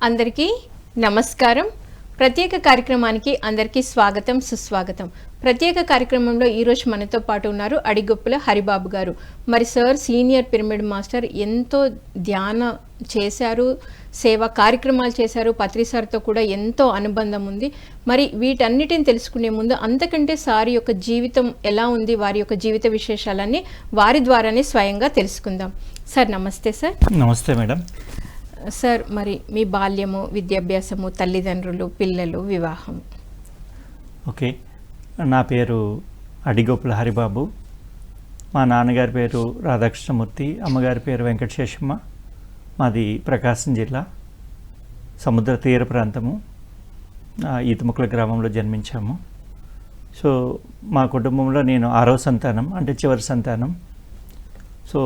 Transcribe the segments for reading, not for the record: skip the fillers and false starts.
అందరికీ నమస్కారం. ప్రత్యేక కార్యక్రమానికి అందరికీ స్వాగతం, సుస్వాగతం. ప్రత్యేక కార్యక్రమంలో ఈరోజు మనతో పాటు ఉన్నారు అడిగొప్పుల హరిబాబు గారు. మరి సార్ సీనియర్ పిరమిడ్ మాస్టర్, ఎంతో ధ్యాన చేశారు, సేవా కార్యక్రమాలు చేశారు. పత్రి సార్తో కూడా ఎంతో అనుబంధం ఉంది. మరి వీటన్నిటిని తెలుసుకునే ముందు అంతకంటే సార్ యొక్క జీవితం ఎలా ఉంది, వారి యొక్క జీవిత విశేషాలన్నీ వారి ద్వారానే స్వయంగా తెలుసుకుందాం. సార్ నమస్తే. సార్ నమస్తే మేడం. సార్, మరి మీ బాల్యము, విద్యాభ్యాసము, తల్లిదండ్రులు, పిల్లలు, వివాహం. ఓకే, నా పేరు అడిగొప్పుల హరిబాబు. మా నాన్నగారి పేరు రాధాకృష్ణమూర్తి, అమ్మగారి పేరు వెంకటశేషమ్మ. మాది ప్రకాశం జిల్లా, సముద్ర తీర ప్రాంతము, ఈతముక్కల గ్రామంలో జన్మించాము. సో మా కుటుంబంలో నేను 6వ సంతానం, అంటే చివరి సంతానం. సో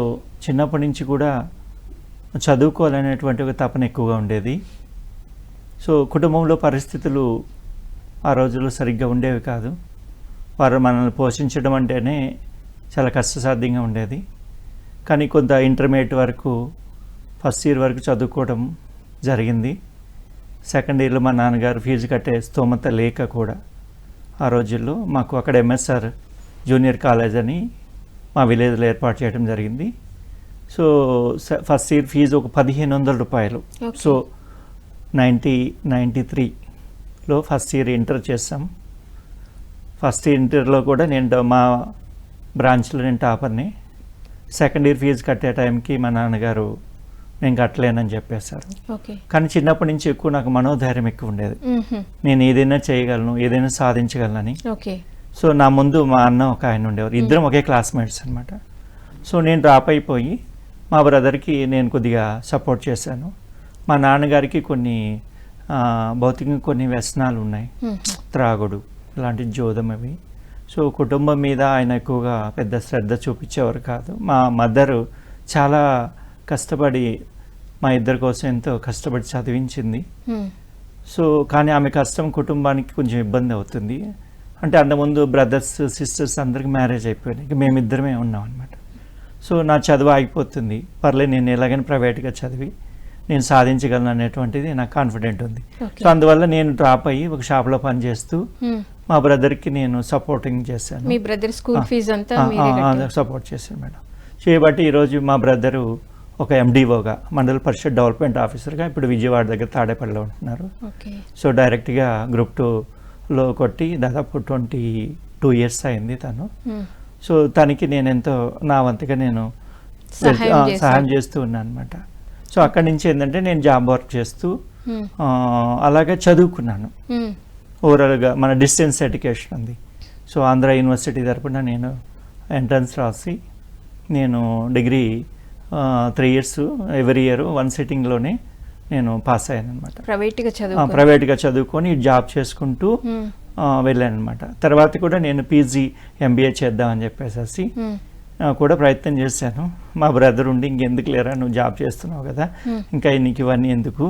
చిన్నప్పటి నుంచి కూడా చదువుకోవాలనేటువంటి ఒక తపన ఎక్కువగా ఉండేది. సో కుటుంబంలో పరిస్థితులు ఆ రోజుల్లో సరిగ్గా ఉండేవి కాదు. వారు మనల్ని పోషించడం అంటేనే చాలా కష్టసాధ్యంగా ఉండేది. కానీ కొంత ఇంటర్మీడియట్ వరకు, ఫస్ట్ ఇయర్ వరకు చదువుకోవడం జరిగింది. సెకండ్ ఇయర్లో మా నాన్నగారు ఫీజు కట్టే స్తోమత లేక కూడా ఆ రోజుల్లో మాకు అక్కడ ఎంఎస్ఆర్ జూనియర్ కాలేజ్ అని మా విలేజ్లో ఏర్పాటు చేయడం జరిగింది. సో ఫస్ట్ ఇయర్ ఫీజు ఒక 1500 రూపాయలు. సో 1993లో ఫస్ట్ ఇయర్ ఇంటర్ చేస్తాం. ఫస్ట్ ఇయర్ ఇంటర్లో కూడా నేను మా బ్రాంచ్లో నేను టాపర్ని. సెకండ్ ఇయర్ ఫీజు కట్టే టైంకి మా నాన్నగారు నేను కట్టలేనని చెప్పేశారు. కానీ చిన్నప్పటి నుంచి ఎక్కువ నాకు మనోధైర్యం ఎక్కువ ఉండేది. నేను ఏదైనా చేయగలను, ఏదైనా సాధించగలనని. సో నా ముందు మా అన్న ఒక ఆయన ఉండేవారు, ఇద్దరం ఒకే క్లాస్మేట్స్ అనమాట. సో నేను డ్రాప్ అయిపోయి మా బ్రదర్కి నేను కొద్దిగా సపోర్ట్ చేశాను. మా నాన్నగారికి కొన్ని భౌతికంగా కొన్ని వ్యసనాలు ఉన్నాయి, త్రాగుడు, ఇలాంటి జోదం అవి. సో కుటుంబం మీద ఆయన ఎక్కువగా పెద్ద శ్రద్ధ చూపించేవారు కాదు. మా మదరు చాలా కష్టపడి మా ఇద్దరి కోసం ఎంతో కష్టపడి చదివించింది. సో కానీ ఆమె కష్టం కుటుంబానికి కొంచెం ఇబ్బంది అవుతుంది. అంటే అంతకుముందు బ్రదర్స్, సిస్టర్స్ అందరికి మ్యారేజ్ అయిపోయినాయి, ఇక మేమిద్దరమే ఉన్నాం అనమాట. సో నా చదువు ఆగిపోతుంది, పర్లేదు నేను ఎలాగైనా ప్రైవేట్గా చదివి నేను సాధించగలను అనేటువంటిది నాకు కాన్ఫిడెంట్ ఉంది. సో అందువల్ల నేను డ్రాప్ అయ్యి ఒక షాప్లో పనిచేస్తూ మా బ్రదర్కి నేను సపోర్టింగ్ చేశాను. మీ బ్రదర్ స్కూల్ ఫీజు అంతా సపోర్ట్ చేశాను మేడం. చేయబట్టి ఈరోజు మా బ్రదరు ఒక ఎండిఓగా, మండల పరిషత్ డెవలప్మెంట్ ఆఫీసర్గా ఇప్పుడు విజయవాడ దగ్గర తాడేపల్లిలో ఉంటున్నారు. సో డైరెక్ట్గా గ్రూప్ 2లో కొట్టి దాదాపు 22 ఇయర్స్ అయింది తను. సో తనకి నేను ఎంతో నా వంతుగా నేను సహాయం చేస్తూ ఉన్నాను అనమాట. సో అక్కడి నుంచి ఏంటంటే నేను జాబ్ వర్క్ చేస్తూ అలాగే చదువుకున్నాను. ఓవరాల్గా మన డిస్టెన్స్ ఎడ్యుకేషన్ ఉంది. సో ఆంధ్ర యూనివర్సిటీ తరపున నేను ఎంట్రన్స్ రాసి నేను డిగ్రీ 3 ఇయర్స్ ఎవ్రీ ఇయర్ 1 సిట్టింగ్లోనే నేను పాస్ అయ్యాను అనమాట. ప్రైవేట్గా చదువుకొని జాబ్ చేసుకుంటూ వెళ్ళాను అనమాట. తర్వాత కూడా నేను పీజీ ఎంబీఏ చేద్దామని చెప్పేసి కూడా ప్రయత్నం చేశాను. మా బ్రదర్ ఉండి ఇంకెందుకు లేరా, నువ్వు జాబ్ చేస్తున్నావు కదా, ఇంకా నీకు ఇవన్నీ ఎందుకు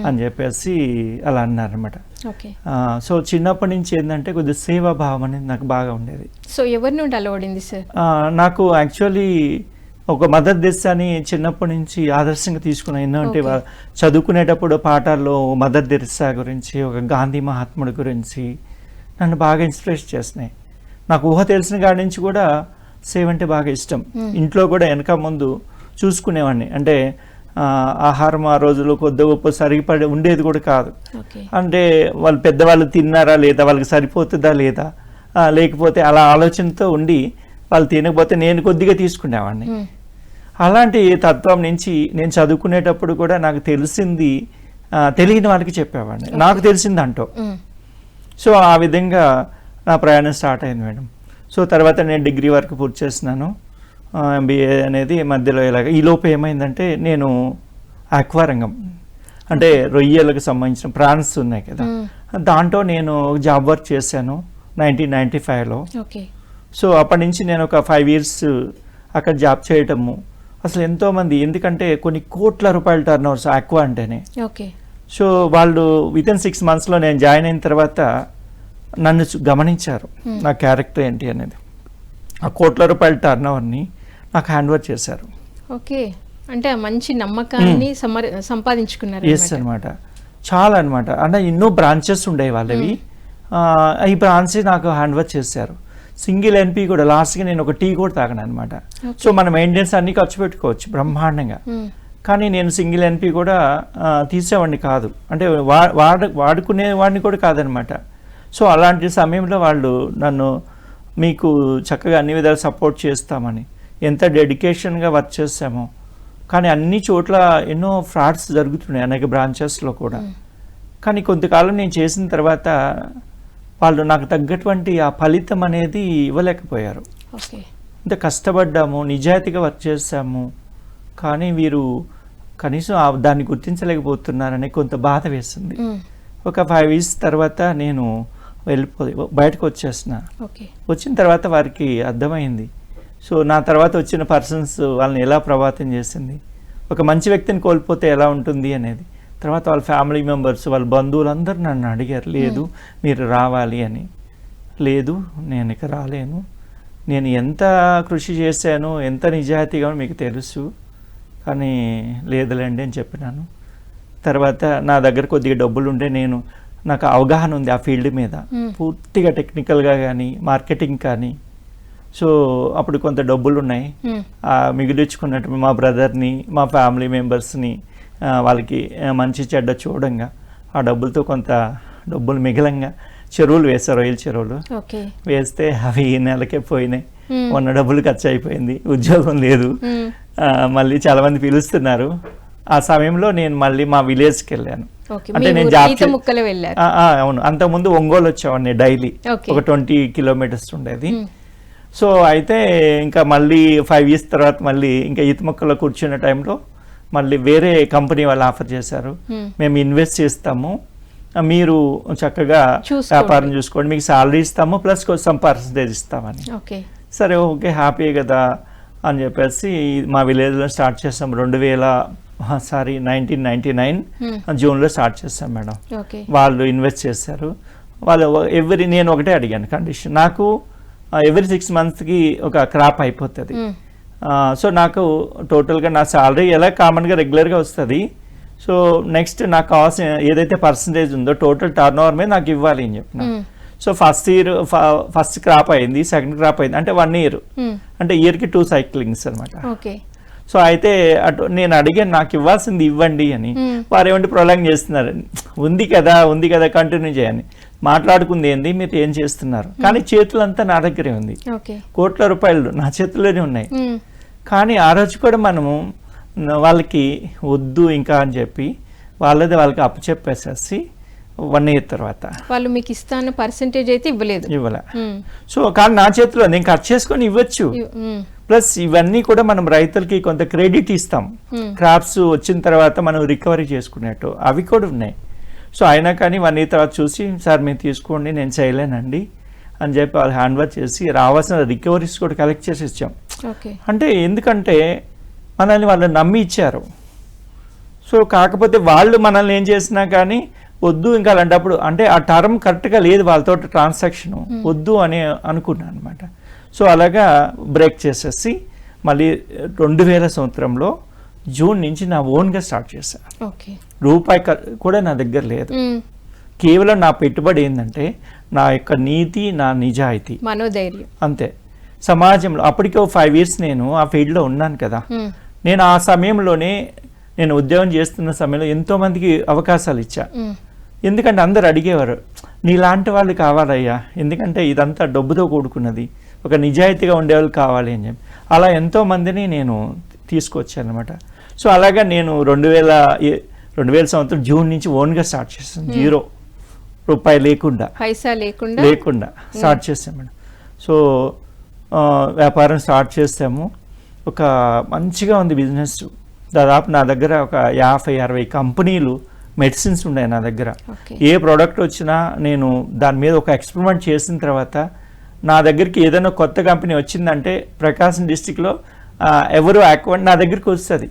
అని చెప్పేసి అలా అన్నారనమాట. సో చిన్నప్పటి నుంచి ఏంటంటే కొద్దిగా సేవాభావం అనేది నాకు బాగా ఉండేది. సో ఎవరి నుండి అలవడింది సార్? నాకు యాక్చువల్లీ ఒక మదర్ తెరిసాని చిన్నప్పటి నుంచి ఆదర్శంగా తీసుకున్నాను. ఏంటంటే చదువుకునేటప్పుడు పాఠాల్లో మదర్ తెరిసా గురించి, ఒక గాంధీ మహాత్ముడి గురించి నన్ను బాగా ఇన్స్పిరేషన్ చేస్తున్నాయి. నాకు ఊహ తెలిసిన కాడి నుంచి కూడా సేవ అంటే బాగా ఇష్టం. ఇంట్లో కూడా వెనక ముందు చూసుకునేవాడిని. అంటే ఆహారం ఆ రోజుల్లో కొద్ది గొప్ప సరిపడి ఉండేది కూడా కాదు. అంటే వాళ్ళు పెద్దవాళ్ళు తిన్నారా లేదా, వాళ్ళకి సరిపోతుందా లేదా, లేకపోతే అలా ఆలోచనతో ఉండి వాళ్ళు తినకపోతే నేను కొద్దిగా తీసుకునేవాడిని. అలాంటి తత్వం నుంచి నేను చదువుకునేటప్పుడు కూడా నాకు తెలిసింది తెలియని వాళ్ళకి చెప్పేవాడిని, నాకు తెలిసింది అంటూ. సో ఆ విధంగా నా ప్రయాణం స్టార్ట్ అయింది మేడం. సో తర్వాత నేను డిగ్రీ వరకు పూర్తి చేస్తున్నాను. ఎంబీఏ అనేది మధ్యలో ఇలాగ ఈ లోపు ఏమైందంటే నేను ఆక్వారంగం అంటే రొయ్యలకు సంబంధించిన ప్రాన్స్ ఉన్నాయి కదా, దాంట్లో నేను జాబ్ వర్క్ చేశాను 1995లో. సో అప్పటి నుంచి నేను ఒక 5 ఇయర్స్ అక్కడ జాబ్ చేయటము. అసలు ఎంతోమంది, ఎందుకంటే కొన్ని కోట్ల రూపాయల టర్న్ ఓవర్స్ ఆక్వా అంటేనే. సో వాళ్ళు వితిన్ 6 మంత్స్లో నేను జాయిన్ అయిన తర్వాత నన్ను గమనించారు, నా క్యారెక్టర్ ఏంటి అనేది. ఆ కోట్ల రూపాయల టర్న్ ఓవర్ని నాకు హ్యాండ్ ఓవర్ చేశారు. ఓకే, అంటే మంచి నమ్మకాన్ని సంపాదించుకున్నారు. ఎస్ అనమాట. చాలా అనమాట. అంటే ఎన్నో బ్రాంచెస్ ఉండేవి వాళ్ళవి. ఈ బ్రాంచ్ నాకు హ్యాండ్ ఓవర్ చేశారు. సింగిల్ ఎన్పి కూడా లాస్ట్గా నేను ఒక టీ కూడా తాగను అనమాట. సో మన మెయింటెనెన్స్ అన్ని ఖర్చు పెట్టుకోవచ్చు బ్రహ్మాండంగా. కానీ నేను సింగిల్ ఎన్పి కూడా తీసేవాడిని కాదు, అంటే వాడుకునే వాడిని కూడా కాదనమాట. సో అలాంటి సమయంలో వాళ్ళు నన్ను మీకు చక్కగా అన్ని విధాలు సపోర్ట్ చేస్తామని ఎంత డెడికేషన్గా వర్క్ చేస్తామో. కానీ అన్ని చోట్ల ఎన్నో ఫ్రాడ్స్ జరుగుతున్నాయి అనేక బ్రాంచెస్లో కూడా. కానీ కొంతకాలం నేను చేసిన తర్వాత వాళ్ళు నాకు తగ్గటువంటి ఆ ఫలితం అనేది ఇవ్వలేకపోయారు. ఇంత కష్టపడ్డాము, నిజాయితీగా వర్క్ చేస్తాము, కానీ వీరు కనీసం దాన్ని గుర్తించలేకపోతున్నారని కొంత బాధ వేస్తుంది. ఒక 5 years తర్వాత నేను బయటకు వచ్చేసిన. వచ్చిన తర్వాత వారికి అర్థమైంది. సో నా తర్వాత వచ్చిన పర్సన్స్ వాళ్ళని ఎలా ప్రభావితం చేసింది, ఒక మంచి వ్యక్తిని కోల్పోతే ఎలా ఉంటుంది అనేది. తర్వాత వాళ్ళ ఫ్యామిలీ మెంబర్స్, వాళ్ళ బంధువులు అందరూ నన్ను అడిగారు, లేదు మీరు రావాలి అని. లేదు, నేను ఇక రాలేను, నేను ఎంత కృషి చేశాను, ఎంత నిజాయితీగా మీకు తెలుసు, కానీ లేదులేండి అని చెప్పినాను. తర్వాత నా దగ్గర కొద్దిగా డబ్బులు ఉంటే నాకు అవగాహన ఉంది ఆ ఫీల్డ్ మీద, పూర్తిగా టెక్నికల్గా కానీ మార్కెటింగ్ కానీ. సో అప్పుడు కొంత డబ్బులు ఉన్నాయి, మిగిలించుకున్నట్టు మా బ్రదర్ని, మా ఫ్యామిలీ మెంబర్స్ని వాళ్ళకి మంచి చెడ్డ చూడంగా ఆ డబ్బులతో కొంత డబ్బులు మిగిలంగా చెరువులు వేశారు, రొయ్యల చెరువులు వేస్తే అవి ఈ నెలకే పోయినాయి. ఉన్న డబ్బులు ఖర్చు అయిపోయింది, ఉద్యోగం లేదు. మళ్ళీ చాలా మంది పిలుస్తున్నారు. ఆ సమయంలో నేను మళ్ళీ మా విలేజ్కి వెళ్ళాను. అంటే నేను అవును, అంతకుముందు ఒంగోలు వచ్చేవాడిని డైలీ, ఒక 20 kilometers ఉండేది. సో అయితే ఇంకా మళ్ళీ 5 years తర్వాత మళ్ళీ ఇంకా ఈత మొక్కలో కూర్చున్న టైంలో మళ్ళీ వేరే కంపెనీ వాళ్ళు ఆఫర్ చేశారు, మేము ఇన్వెస్ట్ చేస్తాము, మీరు చక్కగా వ్యాపారం చూసుకోండి, మీకు శాలరీ ఇస్తాము ప్లస్ కొంచెం పర్సంటేజ్ ఇస్తామని. సరే ఓకే, హ్యాపీ కదా అని చెప్పేసి మా విలేజ్లో స్టార్ట్ చేస్తాం. 1999 జూన్లో స్టార్ట్ చేస్తాం మేడం. వాళ్ళు ఇన్వెస్ట్ చేశారు. వాళ్ళు నేను ఒకటే అడిగాను కండిషన్, నాకు ఎవ్రీ 6 monthsకి ఒక క్రాప్ అయిపోతుంది. సో నాకు టోటల్గా నా శాలరీ ఎలా కామన్గా రెగ్యులర్గా వస్తుంది. సో నెక్స్ట్ నాకు కావాల్సిన ఏదైతే పర్సంటేజ్ ఉందో టోటల్ టర్న్ ఓవర్ మీద నాకు ఇవ్వాలి అని చెప్పిన. సో ఫస్ట్ క్రాప్ అయింది, సెకండ్ క్రాప్ అయింది, అంటే 1 year, అంటే ఇయర్కి 2 cyclings అనమాట. సో అయితే నేను అడిగాను, నాకు ఇవ్వాల్సింది ఇవ్వండి అని. వారు ఏమంటే ప్రొలాంగ్ చేస్తున్నారు, ఉంది కదా కంటిన్యూ చేయని. మాట్లాడుకుంది ఏంది, మీరు ఏం చేస్తున్నారు, కానీ చేతులంతా నా దగ్గరే ఉంది, కోట్ల రూపాయలు నా చేతుల్లోనే ఉన్నాయి. కానీ ఆ రోజు కూడా మనము వాళ్ళకి వద్దు ఇంకా అని చెప్పి వాళ్ళకి అప్పచెప్పేసేసి 1 year తర్వాత వాళ్ళు మీకు ఇస్తాను పర్సెంటేజ్ అయితే ఇవ్వలే. సో కానీ నా చేతిలో నేను కట్ చేసుకొని ఇవ్వచ్చు. ప్లస్ ఇవన్నీ కూడా మనం రైతులకి కొంత క్రెడిట్ ఇస్తాం, క్రాప్స్ వచ్చిన తర్వాత మనం రికవరీ చేసుకునేట్టు అవి కూడా ఉన్నాయి. సో అయినా కానీ 1 year తర్వాత చూసి, సార్ మీరు తీసుకోండి, నేను చేయలేనండి అని చెప్పి వాళ్ళు హ్యాండ్ ఓవర్ చేసి రావాల్సిన రికవరీస్ కూడా కలెక్ట్ చేసి ఇచ్చాం. అంటే ఎందుకంటే మనల్ని వాళ్ళు నమ్మి ఇచ్చారు. సో కాకపోతే వాళ్ళు మనల్ని ఏం చేసినా కానీ వద్దు ఇంకా అలాంటప్పుడు, అంటే ఆ టర్మ్ కరెక్ట్గా లేదు వాళ్ళతో ట్రాన్సాక్షన్, వద్దు అని అనుకున్నాను అనమాట. సో అలాగా బ్రేక్ చేసేసి మళ్ళీ 2000 సంవత్సరంలో జూన్ నుంచి నా ఓన్గా స్టార్ట్ చేశాను. రూపాయి కూడా నా దగ్గర లేదు, కేవలం నా పెట్టుబడి ఏంటంటే నా యొక్క నీతి, నా నిజాయితీ, మనోధైర్యం, అంతే. సమాజంలో అప్పటికే 5 years నేను ఆ ఫీల్డ్లో ఉన్నాను కదా. నేను ఆ సమయంలోనే నేను ఉద్యోగం చేస్తున్న సమయంలో ఎంతో మందికి అవకాశాలు ఇచ్చా. ఎందుకంటే అందరు అడిగేవారు, నీలాంటి వాళ్ళు కావాలయ్యా, ఎందుకంటే ఇదంతా డబ్బుతో కూడుకున్నది, ఒక నిజాయితీగా ఉండేవాళ్ళు కావాలి అని చెప్పి అలా ఎంతో మందిని నేను తీసుకొచ్చాను అనమాట. సో అలాగా నేను 2000 సంవత్సరం జూన్ నుంచి ఓన్గా స్టార్ట్ చేస్తాను, 0 రూపాయి పైసా లేకుండా స్టార్ట్ చేస్తాం మేడం. సో వ్యాపారం స్టార్ట్ చేస్తాము. ఒక మంచిగా ఉంది బిజినెస్. దాదాపు నా దగ్గర ఒక 50-60 కంపెనీలు, మెడిసిన్స్ ఉన్నాయి నా దగ్గర. ఏ ప్రోడక్ట్ వచ్చినా నేను దాని మీద ఒక ఎక్స్పెరిమెంట్ చేసిన తర్వాత నా దగ్గరికి ఏదైనా కొత్త కంపెనీ వచ్చిందంటే ప్రకాశం డిస్టిక్లో ఎవరు అకౌంట్ నా దగ్గరికి వస్తుంది.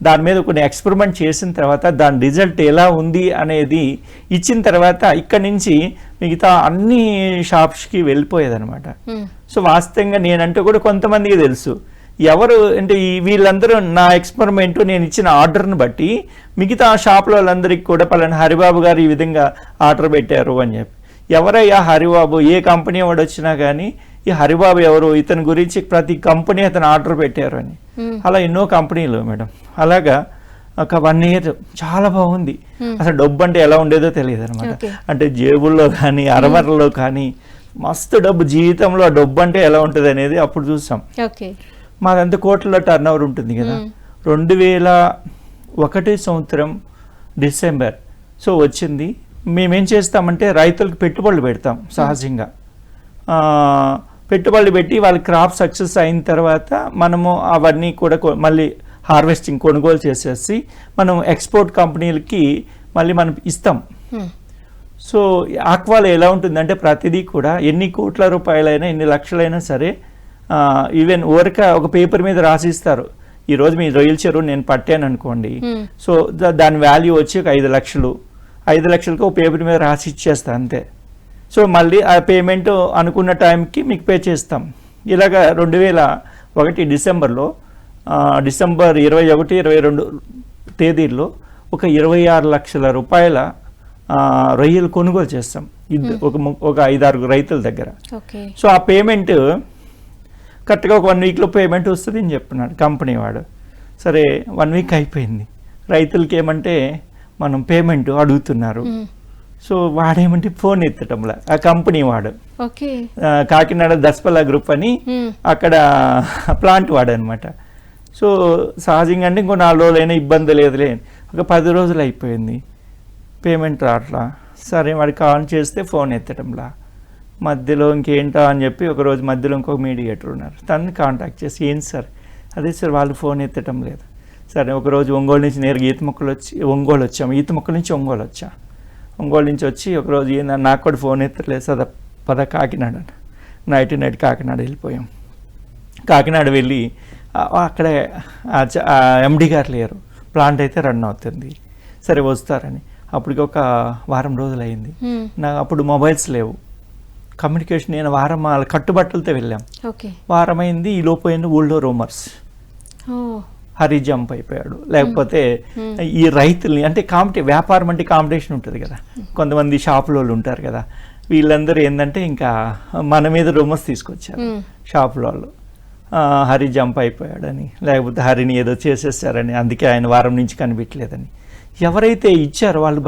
దాని మీద కొన్ని ఎక్స్పెరిమెంట్ చేసిన తర్వాత దాని రిజల్ట్ ఎలా ఉంది అనేది ఇచ్చిన తర్వాత ఇక్కడ నుంచి మిగతా అన్ని షాప్స్కి వెళ్ళిపోయేదన్నమాట. సో వాస్తవంగా నేనంటే కూడా కొంతమందికి తెలుసు, ఎవరు అంటే వీళ్ళందరూ నా ఎక్స్పెరిమెంట్ నేను ఇచ్చిన ఆర్డర్ని బట్టి మిగతా షాపుల వాళ్ళందరికీ కూడా పలానా హరిబాబు గారు ఈ విధంగా ఆర్డర్ పెట్టారు అని చెప్పి, ఎవరయ్యా హరిబాబు, ఏ కంపెనీ వాడు వచ్చినా కానీ ఈ హరిబాబు ఎవరు, ఇతని గురించి ప్రతి కంపెనీ అతను ఆర్డర్ పెట్టారు అని. అలా ఎన్నో కంపెనీలు మేడం. అలాగా ఒక 1 year చాలా బాగుంది. అసలు డబ్బు అంటే ఎలా ఉండేదో తెలియదు అనమాట. అంటే జేబుల్లో కానీ అరమరలో కానీ మస్తు డబ్బు, జీవితంలో ఆ డబ్బు అంటే ఎలా ఉంటుంది అనేది అప్పుడు చూసాం. మాదంతా కోట్లలో టర్న్ ఓవర్ ఉంటుంది కదా. 2001 సంవత్సరం డిసెంబర్ సో వచ్చింది. మేమేం చేస్తామంటే రైతులకు పెట్టుబడులు పెడతాం సహజంగా. పెట్టుబడులు పెట్టి వాళ్ళ క్రాప్ సక్సెస్ అయిన తర్వాత మనము అవన్నీ కూడా మళ్ళీ హార్వెస్టింగ్ కొనుగోలు చేసేసి మనం ఎక్స్పోర్ట్ కంపెనీలకి మళ్ళీ మనం ఇస్తాం. సో ఆక్వాలో ఎలా ఉంటుందంటే ప్రతిదీ కూడా ఎన్ని కోట్ల రూపాయలైనా ఎన్ని లక్షలైనా సరే ఈవెన్ ఒక పేపర్ మీద రాసిస్తారు, ఈరోజు మీ రొయ్యల చెరువు నేను పట్టాను అనుకోండి, సో దాని వాల్యూ వచ్చి ఒక 5 లక్షలు, 5 లక్షలకు ఒక పేపర్ మీద రాసి ఇచ్చేస్తా అంతే. సో మళ్ళీ ఆ పేమెంట్ అనుకున్న టైంకి మీకు పే చేస్తాం. ఇలాగా 2001 డిసెంబర్లో డిసెంబర్ 21, 22 తేదీల్లో ఒక 26 లక్షల రూపాయల రొయ్యలు కొనుగోలు చేస్తాం ఒక 5-6 రైతుల దగ్గర. సో ఆ పేమెంట్ కరెక్ట్గా ఒక 1 వీక్లో పేమెంట్ వస్తుంది అని చెప్తున్నాడు కంపెనీ వాడు. సరే 1 వీక్ అయిపోయింది, రైతులకి ఏమంటే మనం పేమెంట్ అడుగుతున్నారు. సో వాడేమంటే ఫోన్ ఎత్తటంలా ఆ కంపెనీ వాడు, కాకినాడ దస్పల్లా గ్రూప్ అని అక్కడ ప్లాంట్ వాడు అనమాట. సో సహజంగా అంటే ఇంకో 4 రోజులైనా ఇబ్బంది లేదులే, ఒక 10 రోజులు అయిపోయింది, పేమెంట్ రావట్లా. సరే వాడికి ఆన్ చేస్తే ఫోన్ ఎత్తటంలా. మధ్యలో ఇంకేంటా అని చెప్పి ఒకరోజు మధ్యలో ఇంకొక మీడియేటర్ ఉన్నారు, తనని కాంటాక్ట్ చేసి ఏంటి సార్, అదే సార్ వాళ్ళు ఫోన్ ఎత్తటం లేదు. సరే ఒకరోజు ఒంగోలు నుంచి నేరుగా ఒంగోలు వచ్చాము, ఈతముక్కల నుంచి ఒంగోలు వచ్చా. ఒంగోలు నుంచి వచ్చి ఒకరోజు నాకు కూడా ఫోన్ ఎత్తలేదు, పద కాకినాడ, నైట్ కాకినాడ వెళ్ళిపోయాం. కాకినాడ వెళ్ళి అక్కడే ఎండి గారు లేరు, ప్లాంట్ అయితే రన్ అవుతుంది, సరే వస్తారని. అప్పటికి ఒక వారం రోజులు అయింది. నాకు అప్పుడు మొబైల్స్ లేవు, కమ్యూనికేషన్. నేను వారం కట్టుబట్టలతో వెళ్ళాం, వారం అయింది. ఈ లోపు ఊళ్ళో రూమర్స్, హరి జంప్ అయిపోయాడు, లేకపోతే ఈ రైతుల్ని అంటే వ్యాపారం అంటే కాంపిటీషన్ ఉంటుంది కదా, కొంతమంది షాపుల వాళ్ళు ఉంటారు కదా, వీళ్ళందరూ ఏంటంటే ఇంకా మన మీద రూమర్స్ తీసుకొచ్చారు షాపుల వాళ్ళు, హరి జంప్ అయిపోయాడని, లేకపోతే హరిని ఏదో చేసేసారని, అందుకే ఆయన వారం నుంచి కనిపించలేదని. ఎవరైతే ఇచ్చారో వాళ్ళు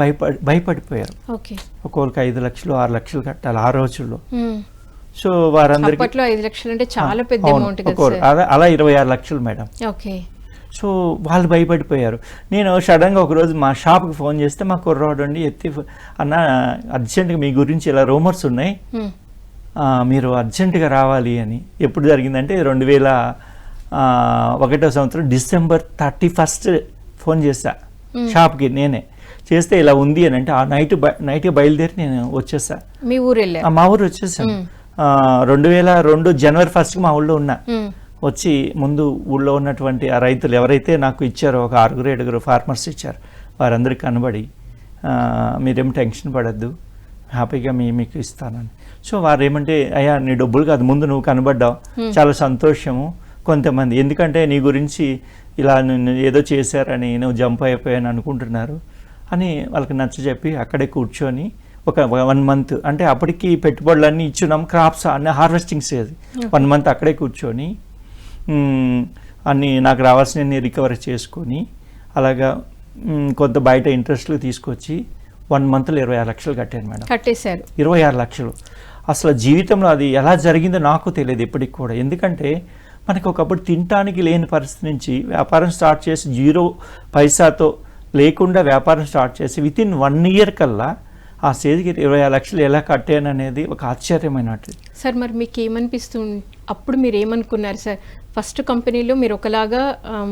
భయపడిపోయారు. ఒక్కొక్కరికి 5 లక్షలు 6 లక్షలు కట్టాలి ఆ రోజుల్లో. సో వారందరికీ 5 లక్షలు అంటే చాలా పెద్ద అమౌంట్ కదా. అలా 26 లక్షలు మేడం. సో వాళ్ళు భయపడిపోయారు. నేను సడన్గా ఒకరోజు మా షాప్కి ఫోన్ చేస్తే మా కుర్రాడు అండి ఎత్తి, అన్న అర్జెంటుగా మీ గురించి ఇలా రూమర్స్ ఉన్నాయి, మీరు అర్జెంటుగా రావాలి అని. ఎప్పుడు జరిగిందంటే 2001 సంవత్సరం డిసెంబర్ 31 ఫోన్ చేశా షాప్కి నేనే. చేస్తే ఇలా ఉంది అని అంటే ఆ నైట్ బయలుదేరి నేను వచ్చేసా. మీ ఊరు వెళ్ళా? మా ఊరు వచ్చేసాను. 2002 జనవరి 1st మా ఊళ్ళో ఉన్నా. వచ్చి ముందు ఊళ్ళో ఉన్నటువంటి ఆ రైతులు ఎవరైతే నాకు ఇచ్చారో ఒక 6-7 ఫార్మర్స్ ఇచ్చారు, వారందరికీ కనబడి మీరేం టెన్షన్ పడద్దు, హ్యాపీగా మీకు ఇస్తానని. సో వారు ఏమంటే, అయ్యా నీ డబ్బులు కాదు, ముందు నువ్వు కనబడ్డావు, చాలా సంతోషము. కొంతమంది ఎందుకంటే నీ గురించి ఇలా ఏదో చేశారని నువ్వు జంప్ అయిపోయాను అనుకుంటున్నారు అని వాళ్ళకి నచ్చజెప్పి అక్కడే కూర్చొని ఒక 1 month, అంటే అప్పటికి పెట్టుబడులన్నీ ఇచ్చున్నాం, క్రాప్స్ అన్నీ హార్వెస్టింగ్ స్టేజ్, 1 month అక్కడే కూర్చొని అన్నీ నాకు రావాల్సినవి రికవరీ చేసుకొని అలాగా కొంత బయట ఇంట్రెస్ట్లు తీసుకొచ్చి 1 monthలో 26 లక్షలు కట్టాను మేడం. కట్టేశారు 26 లక్షలు. అసలు జీవితంలో అది ఎలా జరిగిందో నాకు తెలియదు ఎప్పటికి కూడా. ఎందుకంటే మనకు ఒకప్పుడు తినటానికి లేని పరిస్థితి నుంచి వ్యాపారం స్టార్ట్ చేసి 0 పైసాతో లేకుండా వ్యాపారం స్టార్ట్ చేసి వితిన్ 1 year కల్లా ఆ స్టేజ్కి 26 లక్షలు ఎలా కట్టాను అనేది ఒక ఆశ్చర్యమైనట్టు. సార్ మరి మీకు ఏమనిపిస్తుంది అప్పుడు, మీరు ఏమనుకున్నారు సార్? ఫస్ట్ కంపెనీలో మీరు ఒకలాగా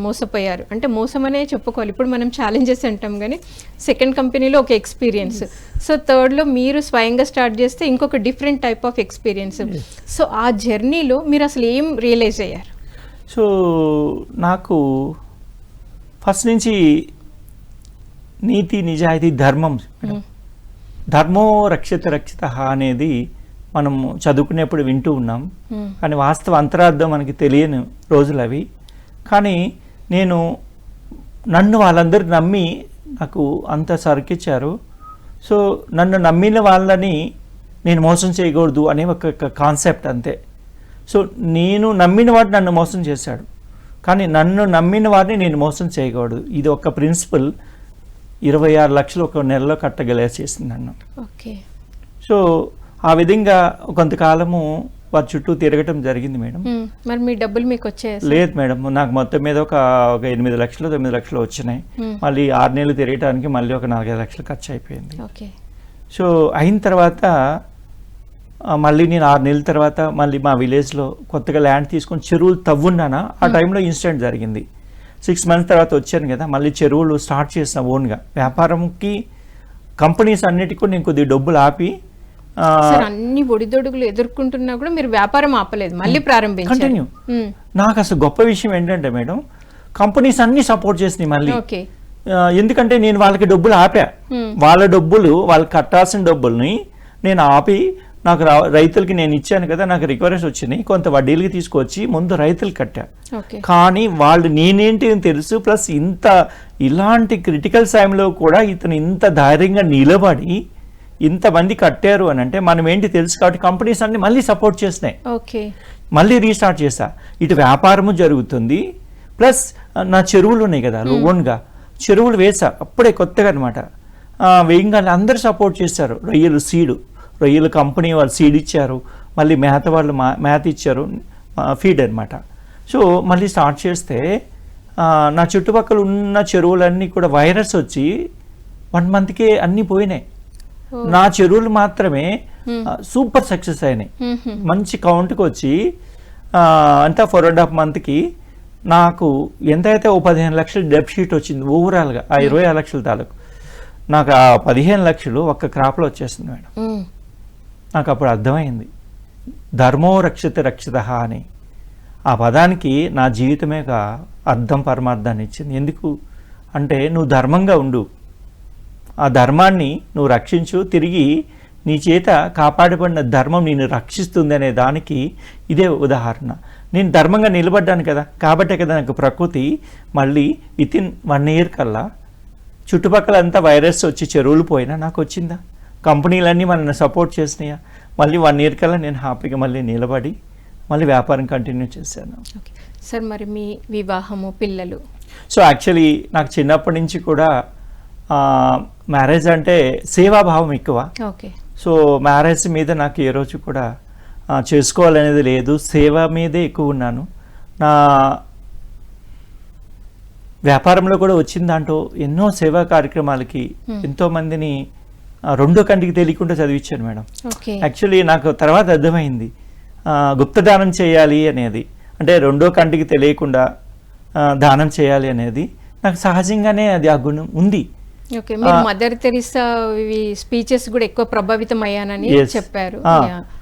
మోసపోయారు, అంటే మోసమనే చెప్పుకోవాలి, ఇప్పుడు మనం ఛాలెంజెస్ అంటాం కానీ సెకండ్ కంపెనీలో ఒక ఎక్స్పీరియన్స్, సో థర్డ్లో మీరు స్వయంగా స్టార్ట్ చేస్తే ఇంకొక different type of experience. So ఆ జర్నీలో మీరు అసలు ఏం రియలైజ్ అయ్యారు? సో నాకు ఫస్ట్ నుంచి నీతి నిజాయితీ ధర్మం, ధర్మో రక్షిత అనేది మనం చదువుకునేప్పుడు వింటూ ఉన్నాం, కానీ వాస్తవ అంతరార్థం మనకి తెలియని రోజులు అవి. కానీ నన్ను వాళ్ళందరూ నమ్మి నాకు అంత సరుకిచ్చారు. సో నన్ను నమ్మిన వాళ్ళని నేను మోసం చేయకూడదు అనే ఒక కాన్సెప్ట్ అంతే. సో నేను నమ్మిన వాడు నన్ను మోసం చేశాడు, కానీ నన్ను నమ్మిన వాడిని నేను మోసం చేయకూడదు. ఇది ఒక ప్రిన్సిపల్ 26 లక్షలు ఒక నెలలో కట్టగలిగే చేసింది నన్ను. ఓకే. సో ఆ విధంగా కొంతకాలము వారి చుట్టూ తిరగటం జరిగింది మేడం. మరి మీ డబ్బులు మీకు వచ్చాయి? లేదు మేడం, నాకు మొత్తం మీద ఒక 8 లక్షలు 9 లక్షలు వచ్చినాయి. మళ్ళీ 6 నెలలు తిరగటానికి మళ్ళీ ఒక 4-5 లక్షలు ఖర్చు అయిపోయింది. ఓకే. సో అయిన తర్వాత మళ్ళీ నేను 6 నెలల తర్వాత మళ్ళీ మా విలేజ్లో కొత్తగా ల్యాండ్ తీసుకొని చెరువులు తవ్వున్నానా, ఆ టైంలో ఇన్సిడెంట్ జరిగింది. 6 మంత్స్ తర్వాత వచ్చాను కదా, మళ్ళీ చెరువులు స్టార్ట్ చేసిన ఓన్గా వ్యాపారంకి. కంపెనీస్ అన్నిటికీ నేను కొద్దిగా డబ్బులు ఆపి అన్ని ఒడిదొడుగులు ఎదుర్కొంటున్నా కూడా మీరు వ్యాపారం ఆపలేదు, మళ్ళీ ప్రారంభించారు. కంటిన్యూ. నాకు అసలు గొప్ప విషయం ఏంటంటే మేడం, కంపెనీస్ అన్ని సపోర్ట్ చేసినాయి మళ్ళీ. ఎందుకంటే నేను వాళ్ళకి డబ్బులు ఆపా. వాళ్ళ డబ్బులు, వాళ్ళకి కట్టాల్సిన డబ్బుల్ని నేను ఆపి, నాకు రైతులకి నేను ఇచ్చాను కదా, నాకు రికవరీస్ వచ్చినాయి, కొంత వడ్డీలకి తీసుకొచ్చి ముందు రైతులు కట్టా. కానీ వాళ్ళు నేనేంటి అని తెలుసు. ప్లస్ ఇలాంటి క్రిటికల్ టైంలో కూడా ఇతను ఇంత ధైర్యంగా నిలబడి ఇంతమంది కట్టారు అని అంటే మనం ఏంటి తెలుసు. కాబట్టి కంపెనీస్ అన్ని మళ్ళీ సపోర్ట్ చేసినాయి. మళ్ళీ రీస్టార్ట్ చేశా. ఇటు వ్యాపారము జరుగుతుంది, ప్లస్ నా చెరువులు ఉన్నాయి కదా ఓన్గా, చెరువులు వేసా అప్పుడే కొత్తగా అనమాట. వేయంగానే అందరూ సపోర్ట్ చేశారు. రొయ్యలు కంపెనీ వాళ్ళు సీడ్ ఇచ్చారు, మళ్ళీ మేత వాళ్ళు మేత ఇచ్చారు, ఫీడ్ అనమాట. సో మళ్ళీ స్టార్ట్ చేస్తే నా చుట్టుపక్కల ఉన్న చెరువులన్నీ కూడా వైరస్ వచ్చి 1 మంత్కి అన్నీ పోయినాయి. నా చెరువులు మాత్రమే సూపర్ సక్సెస్ అయినాయి. మంచి కౌంట్కి వచ్చి అంతా 4.5 మంత్కి నాకు ఎంతైతే 15 లక్షలు డెబ్ షీట్ వచ్చింది ఓవరాల్గా, ఆ 26 లక్షల తాలూకు. నాకు ఆ 15 లక్షలు ఒక్క క్రాప్లో వచ్చేసింది మేడం. నాకు అప్పుడు అర్థమైంది ధర్మో రక్షిత రక్షిత అని. ఆ పదానికి నా జీవితమే ఒక అర్థం పరమార్థాన్ని ఇచ్చింది. ఎందుకు అంటే నువ్వు ధర్మంగా ఉండు, ఆ ధర్మాన్ని నువ్వు రక్షించు, తిరిగి నీ చేత కాపాడబడిన ధర్మం నేను రక్షిస్తుంది అనే దానికి ఇదే ఉదాహరణ. నేను ధర్మంగా నిలబడ్డాను కదా, కాబట్టే కదా నాకు ప్రకృతి మళ్ళీ వితిన్ 1 ఇయర్ కల్లా చుట్టుపక్కల అంతా వైరస్ వచ్చి చెరువులు పోయినా నాకు వచ్చిందా? కంపెనీలన్నీ మనల్ని సపోర్ట్ చేసినాయా? మళ్ళీ 1 ఇయర్ కల్లా నేను హ్యాపీగా మళ్ళీ నిలబడి మళ్ళీ వ్యాపారం కంటిన్యూ చేశాను. సార్ మరి మీ వివాహము, పిల్లలు? సో యాక్చువల్లీ నాకు చిన్నప్పటి నుంచి కూడా మ్యారేజ్ అంటే సేవాభావం ఎక్కువ. సో మ్యారేజ్ మీద నాకు ఏ రోజు కూడా చేసుకోవాలనేది లేదు, సేవ మీదే ఎక్కువ ఉన్నాను. నా వ్యాపారంలో కూడా వచ్చిన దాంట్లో ఎన్నో సేవా కార్యక్రమాలకి ఎంతోమందిని రెండో కంటికి తెలియకుండా చదివించాను మేడం. యాక్చువల్లీ నాకు తర్వాత అర్థమైంది గుప్తదానం చేయాలి అనేది, అంటే రెండో కంటికి తెలియకుండా దానం చేయాలి అనేది నాకు సహజంగానే అది ఆ గుణం ఉంది. మదర్ తెరిసా స్పీచెస్ కూడా ఎక్కువ ప్రభావితం అయ్యానని చెప్పారు.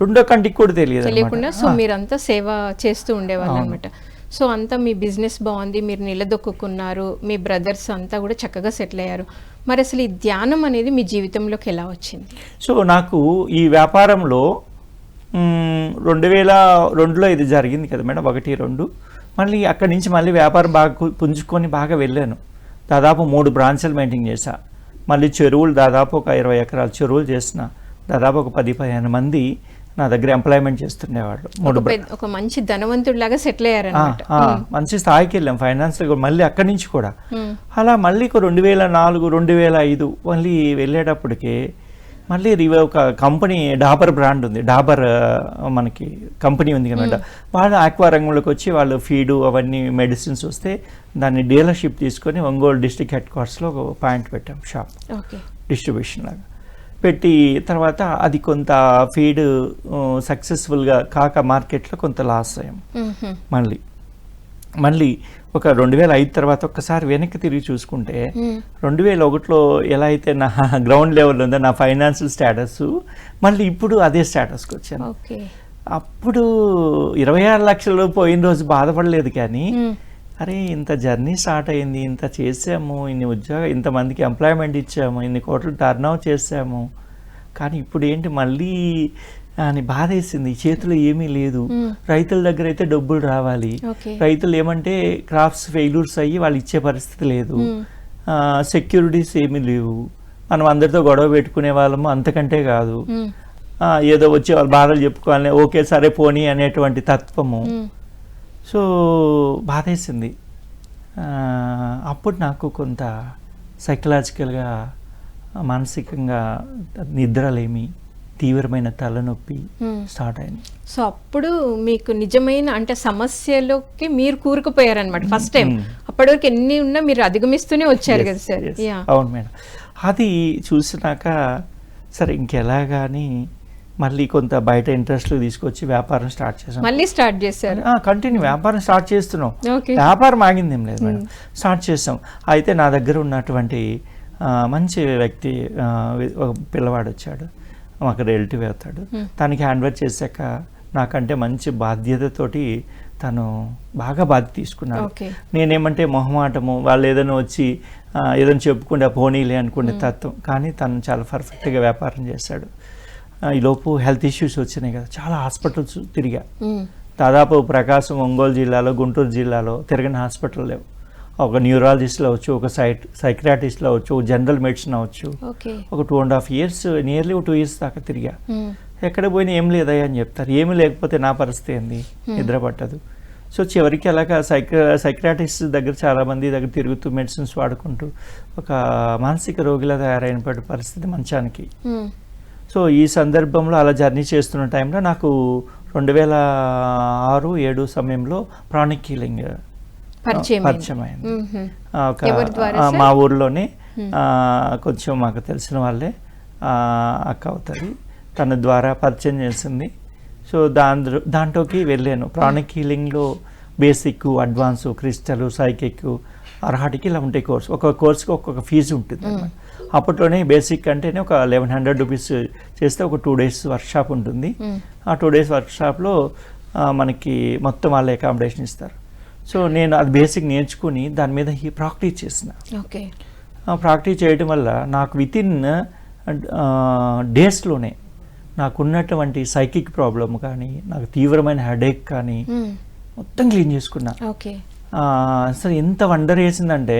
రెండో కంటికి కూడా తెలియకుండా సో మీరంతా సేవ చేస్తూ ఉండేవాళ్ళు అనమాట. సో అంతా మీ బిజినెస్ బాగుంది, మీరు నిలదొక్కున్నారు, మీ బ్రదర్స్ అంతా కూడా చక్కగా సెటిల్ అయ్యారు. మరి అసలు ఈ ధ్యానం అనేది మీ జీవితంలోకి ఎలా వచ్చింది? సో నాకు ఈ వ్యాపారంలో 2002లో ఇది జరిగింది కదా మేడం, 1-2. మళ్ళీ అక్కడి నుంచి మళ్ళీ వ్యాపారం బాగా పుంజుకొని బాగా వెళ్ళాను. దాదాపు 3 బ్రాంచ్లు మెయింటైన్ చేశా. మళ్ళీ చెరువులు దాదాపు ఒక 20 ఎకరాల చెరువులు చేసిన, దాదాపు ఒక 10-15 మంది నా దగ్గర ఎంప్లాయ్మెంట్ చేస్తుండేవాళ్ళు. ఒక మంచి ధనవంతుడిలాగా సెటిల్ అయ్యారు, మంచి స్థాయికి వెళ్ళాం ఫైనాన్స్. మళ్ళీ అక్కడి నుంచి కూడా అలా మళ్ళీ 2004, 2005 మళ్ళీ వెళ్ళేటప్పటికి మళ్ళీ ఒక కంపెనీ డాబర్ బ్రాండ్ ఉంది, డాబర్ మనకి కంపెనీ ఉంది కదా, వాళ్ళు ఆక్వా రంగంలోకి వచ్చి వాళ్ళు ఫీడు అవన్నీ మెడిసిన్స్ వస్తే దాన్ని డీలర్షిప్ తీసుకొని ఒంగోలు డిస్ట్రిక్ట్ హెడ్ క్వార్టర్స్లో ఒక పాయింట్ పెట్టాం, షాప్ డిస్ట్రిబ్యూషన్ లాగా పెట్టి. తర్వాత అది కొంత ఫీడ్ సక్సెస్ఫుల్గా కాక మార్కెట్లో కొంత లాస్ అయ్యాం. మళ్ళీ ఒక 2005 తర్వాత ఒక్కసారి వెనక్కి తిరిగి చూసుకుంటే 2001లో ఎలా అయితే నా గ్రౌండ్ లెవెల్ ఉందో నా ఫైనాన్షియల్ స్టేటస్, మళ్ళీ ఇప్పుడు అదే స్టేటస్కి వచ్చాను. అప్పుడు 26 లక్షలు పోయిన రోజు బాధపడలేదు, కానీ అరే ఇంత జర్నీ స్టార్ట్ అయింది, ఇంత చేసాము, ఇన్ని ఇంతమందికి ఎంప్లాయ్మెంట్ ఇచ్చాము, ఇన్ని కోట్లు టర్న్ అవుట్ చేసాము, కానీ ఇప్పుడు ఏంటి మళ్ళీ అని బాధేసింది. చేతిలో ఏమీ లేదు. రైతుల దగ్గర అయితే డబ్బులు రావాలి, రైతులు ఏమంటే క్రాప్స్ ఫెయిల్యూర్స్ అయ్యి వాళ్ళు ఇచ్చే పరిస్థితి లేదు, సెక్యూరిటీస్ ఏమీ లేవు, మనం అందరితో గొడవ పెట్టుకునే వాళ్ళము, అంతకంటే కాదు, ఏదో వచ్చి వాళ్ళ బాధలు చెప్పుకోవాలని ఓకే సరే పోనీ అనేటువంటి తత్వము. సో బాధేసింది. అప్పుడు నాకు కొంత సైకలాజికల్గా మానసికంగా నిద్రలేమి, తీవ్రమైన తలనొప్పి స్టార్ట్ అయింది. సో అప్పుడు మీకు నిజమైన అంటే సమస్యలోకి మీరు కూరుకుపోయారనమాట ఫస్ట్ టైం. అప్పటి వరకు ఎన్ని ఉన్నా మీరు అధిగమిస్తూనే వచ్చారు కదా సార్. అవును మేడం. అది చూసినాక సరే ఇంకెలా కానీ మళ్ళీ కొంత బయట ఇంట్రెస్ట్లు తీసుకొచ్చి వ్యాపారం స్టార్ట్ చేసాం. మళ్ళీ స్టార్ట్ చేశారు? కంటిన్యూ వ్యాపారం స్టార్ట్ చేస్తున్నాం. వ్యాపారం ఆగింది ఏం లేదు మేడం, స్టార్ట్ చేస్తాం. అయితే నా దగ్గర ఉన్నటువంటి మంచి వ్యక్తి, ఒక పిల్లవాడు వచ్చాడు, మాకు రిలేటివ్ అవుతాడు. తనకి హ్యాండ్ ఓవర్ చేశాక నాకంటే మంచి బాధ్యతతోటి తను బాగా బాధ్యత తీసుకున్నాడు. నేనేమంటే మొహమాటము, వాళ్ళు ఏదైనా వచ్చి ఏదైనా చెప్పుకుంటే పోనీలే అనుకునే తత్వం, కానీ తను చాలా పర్ఫెక్ట్గా వ్యాపారం చేశాడు. ఈలోపు హెల్త్ ఇష్యూస్ వచ్చినాయి కదా, చాలా హాస్పిటల్స్ తిరిగా. దాదాపు ప్రకాశం, ఒంగోలు జిల్లాలో, గుంటూరు జిల్లాలో తిరగని హాస్పిటల్ లేవు. ఒక న్యూరాలజిస్ట్లో అవచ్చు, ఒక సైక్రాటిస్ట్లో అవచ్చు, జనరల్ మెడిసిన్ అవచ్చు. ఒక 2.5 years, నియర్లీ 2 years దాకా తిరిగా. ఎక్కడ పోయినా ఏం లేదయ్యా అని చెప్తారు. ఏమి లేకపోతే నా పరిస్థితి ఏంది, నిద్ర పట్టదు. సో చివరికి అలాగా సైక్రాటిస్ట్ దగ్గర చాలామంది దగ్గర తిరుగుతూ మెడిసిన్స్ వాడుకుంటూ ఒక మానసిక రోగిలా తయారైన పరిస్థితి మంచానికి. సో ఈ సందర్భంలో అలా జర్నీ చేస్తున్న టైంలో నాకు 2006-07 సమయంలో ప్రాణిక్ హీలింగ్ పరిచయం అయింది. మా ఊర్లోనే కొంచెం మాకు తెలిసిన వాళ్ళే అక్క అవుతుంది, తన ద్వారా పరిచయం చేసింది. సో దాంట్లోకి వెళ్ళాను. ప్రాణిక్ హీలింగ్లో బేసిక్, అడ్వాన్స్, క్రిస్టల్, సైకిక్, అర్హాటికి ఇలా ఉంటాయి కోర్స్. ఒక కోర్స్కి ఒక్కొక్క ఫీజు ఉంటుంది అన్నమాట. అప్పట్లోనే బేసిక్ అంటేనే ఒక 1100 రూపీస్ చేస్తే ఒక 2 days వర్క్షాప్ ఉంటుంది. ఆ 2 days వర్క్షాప్లో మనకి మొత్తం వాళ్ళే అకామిడేషన్ ఇస్తారు. సో నేను అది బేసిక్ నేర్చుకుని దాని మీద ప్రాక్టీస్ చేసిన. ప్రాక్టీస్ చేయడం వల్ల నాకు వితిన్ డేస్లోనే నాకున్నటువంటి సైకిక్ ప్రాబ్లమ్ కానీ, నాకు తీవ్రమైన హెడేక్ కానీ మొత్తం క్లీన్ చేసుకున్నా. అసలు ఎంత వండర్ వేసిందంటే,